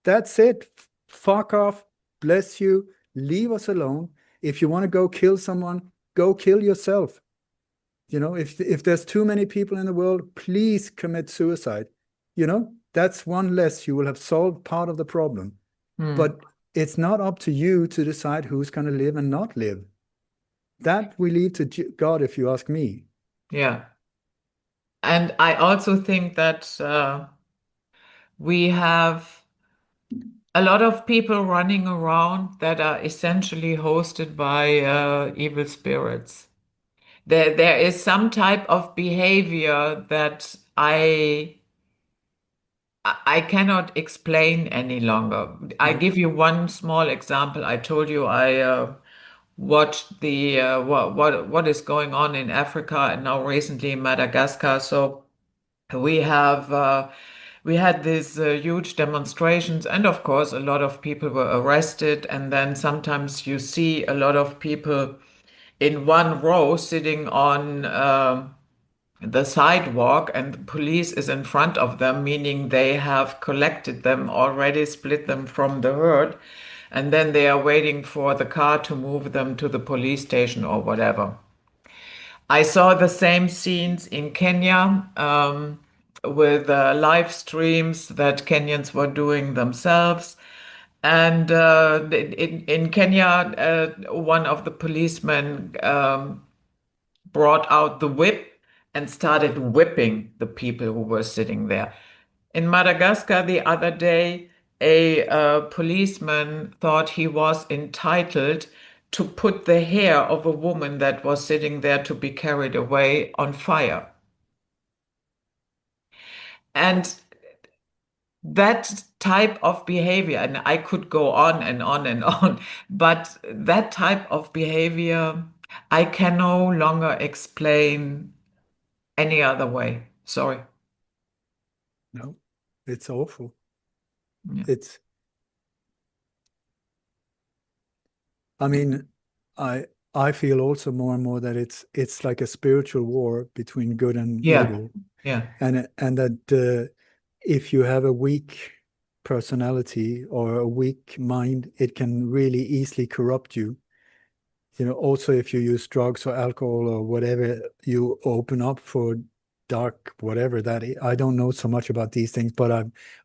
That's it. Fuck off, bless you, leave us alone. If you want to go kill someone, go kill yourself. If there's too many people in the world, please commit suicide. That's one less. You will have solved part of the problem. Mm. But it's not up to you to decide who's going to live and not live. That we leave to God, if you ask me. Yeah. And I also think that we have a lot of people running around that are essentially hosted by evil spirits. There is some type of behavior that I cannot explain any longer. I No. give you one small example. I told you I watched the what is going on in Africa and now recently in Madagascar. So we have we had these huge demonstrations, and of course, a lot of people were arrested. And then sometimes you see a lot of people in one row sitting on the sidewalk, and the police is in front of them, meaning they have collected them already, split them from the herd, and then they are waiting for the car to move them to the police station or whatever. I saw the same scenes in Kenya with live streams that Kenyans were doing themselves. And in Kenya, one of the policemen brought out the whip and started whipping the people who were sitting there. In Madagascar the other day, a policeman thought he was entitled to put the hair of a woman that was sitting there to be carried away on fire. And that type of behavior, and I could go on and on and on, but that type of behavior I can no longer explain any other way. Sorry. No, it's awful. Yeah. It's, I mean, I I feel also more and more that it's like a spiritual war between good and Yeah. evil, Yeah. and that if you have a weak personality or a weak mind, it can really easily corrupt you. You know, also if you use drugs or alcohol or whatever, you open up for dark whatever that is. I don't know so much about these things, but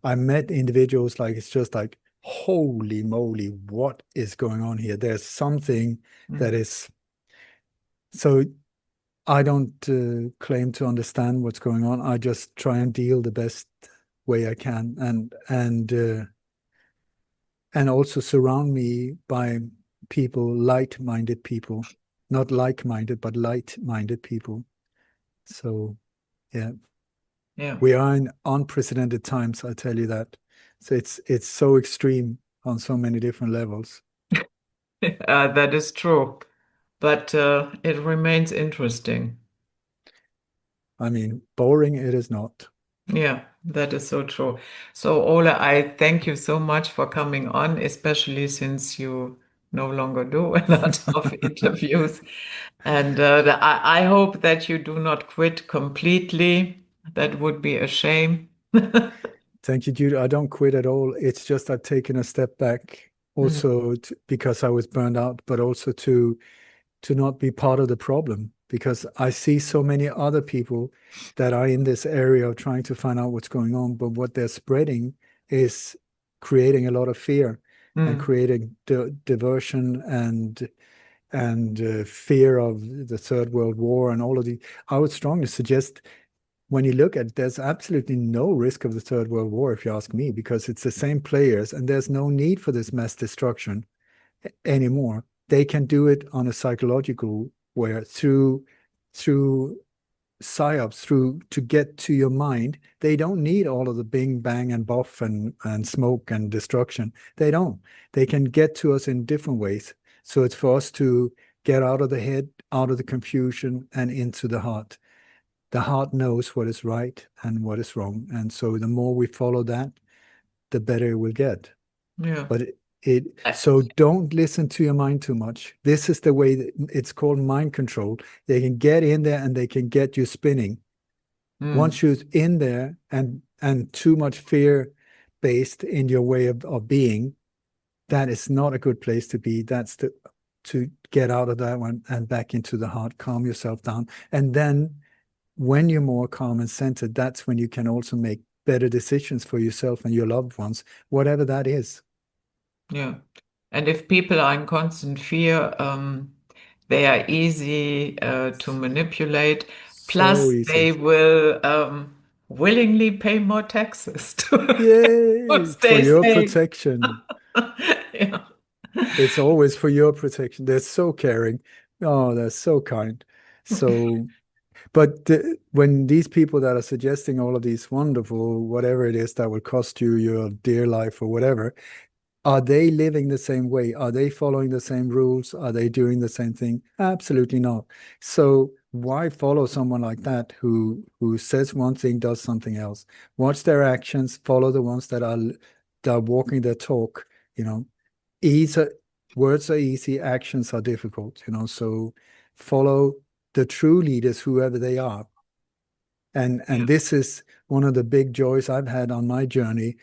I met individuals like it's just like, holy moly, what is going on here? There's something that Mm. is so I don't claim to understand what's going on. I just try and deal the best way I can, and also surround me by people, light-minded people, not like-minded, but light-minded people. So yeah, Yeah. we are in unprecedented times, I tell you that. So it's so extreme on so many different levels. That is true, but it remains interesting. I mean, boring it is not. Yeah, that is so true. So, Ole, I thank you so much for coming on, especially since you no longer do a lot of interviews. And I hope that you do not quit completely. That would be a shame. Thank you, Jude. I don't quit at all. It's just I've taken a step back Mm, also because I was burned out, but also to not be part of the problem because I see so many other people that are in this area of trying to find out what's going on, but what they're spreading is creating a lot of fear and mm, creating diversion and fear of the Third World War and all of the. I would strongly suggest when you look at it, there's absolutely no risk of the Third World War, if you ask me, because it's the same players and there's no need for this mass destruction anymore. They can do it on a psychological way through psyops, through to get to your mind. They don't need all of the bing bang and buff and smoke and destruction. They don't. They can get to us in different ways. So it's for us to get out of the head, out of the confusion, and into the heart. The heart knows what is right and what is wrong. And so the more we follow that, the better it will get. yeah. But it Uh, so don't listen to your mind too much. This is the way that it's called mind control. They can get in there and they can get you spinning. mm, Once you're in there and too much fear based in your way of being, that is not a good place to be. That's the to get out of that one and back into the heart, calm yourself down. And then when you're more calm and centered, that's when you can also make better decisions for yourself and your loved ones, whatever that is. yeah. And if people are in constant fear, they are easy to manipulate. So Plus, easy. they will willingly pay more taxes to Yay! For stay your safe. protection. Yeah. It's always for your protection. They're so caring. Oh, they're so kind. So, but when these people that are suggesting all of these wonderful, whatever it is that will cost you your dear life or whatever, are they living the same way? Are they following the same rules? Are they doing the same thing? Absolutely not. So why follow someone like that who says one thing, does something else? Watch their actions, follow the ones that are walking their talk, you know. Easy, words are easy, actions are difficult, you know. So follow the true leaders, whoever they are. And Yeah. this is one of the big joys I've had on my journey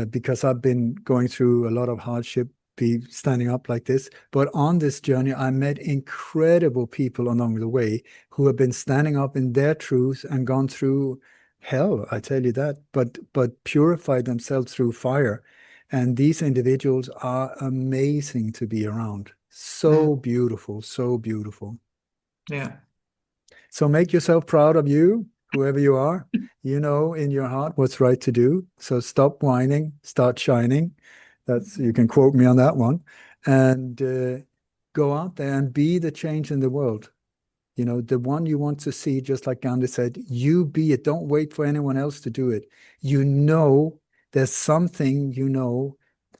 because I've been going through a lot of hardship, be standing up like this. But on this journey, I met incredible people along the way who have been standing up in their truth and gone through hell, I tell you that, but purified themselves through fire. And these individuals are amazing to be around. So Mm, beautiful, so beautiful. yeah. So make yourself proud of you, whoever you are. You know in your heart what's right to do. So stop whining, start shining. That's you can quote me on that one, and go out there and be the change in the world. The one you want to see, just like Gandhi said, you be it. Don't wait for anyone else to do it. You know, there's something,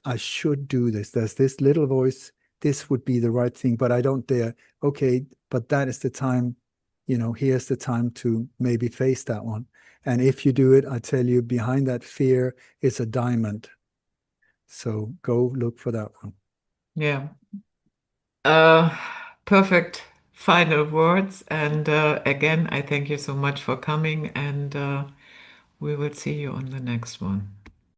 I should do this. There's this little voice, this would be the right thing, but I don't dare. Okay, but that is the time, here's the time to maybe face that one. And if you do it, I tell you, behind that fear is a diamond. So go look for that one. Yeah. Uh, Perfect final words. And again, I thank you so much for coming, and we will see you on the next one.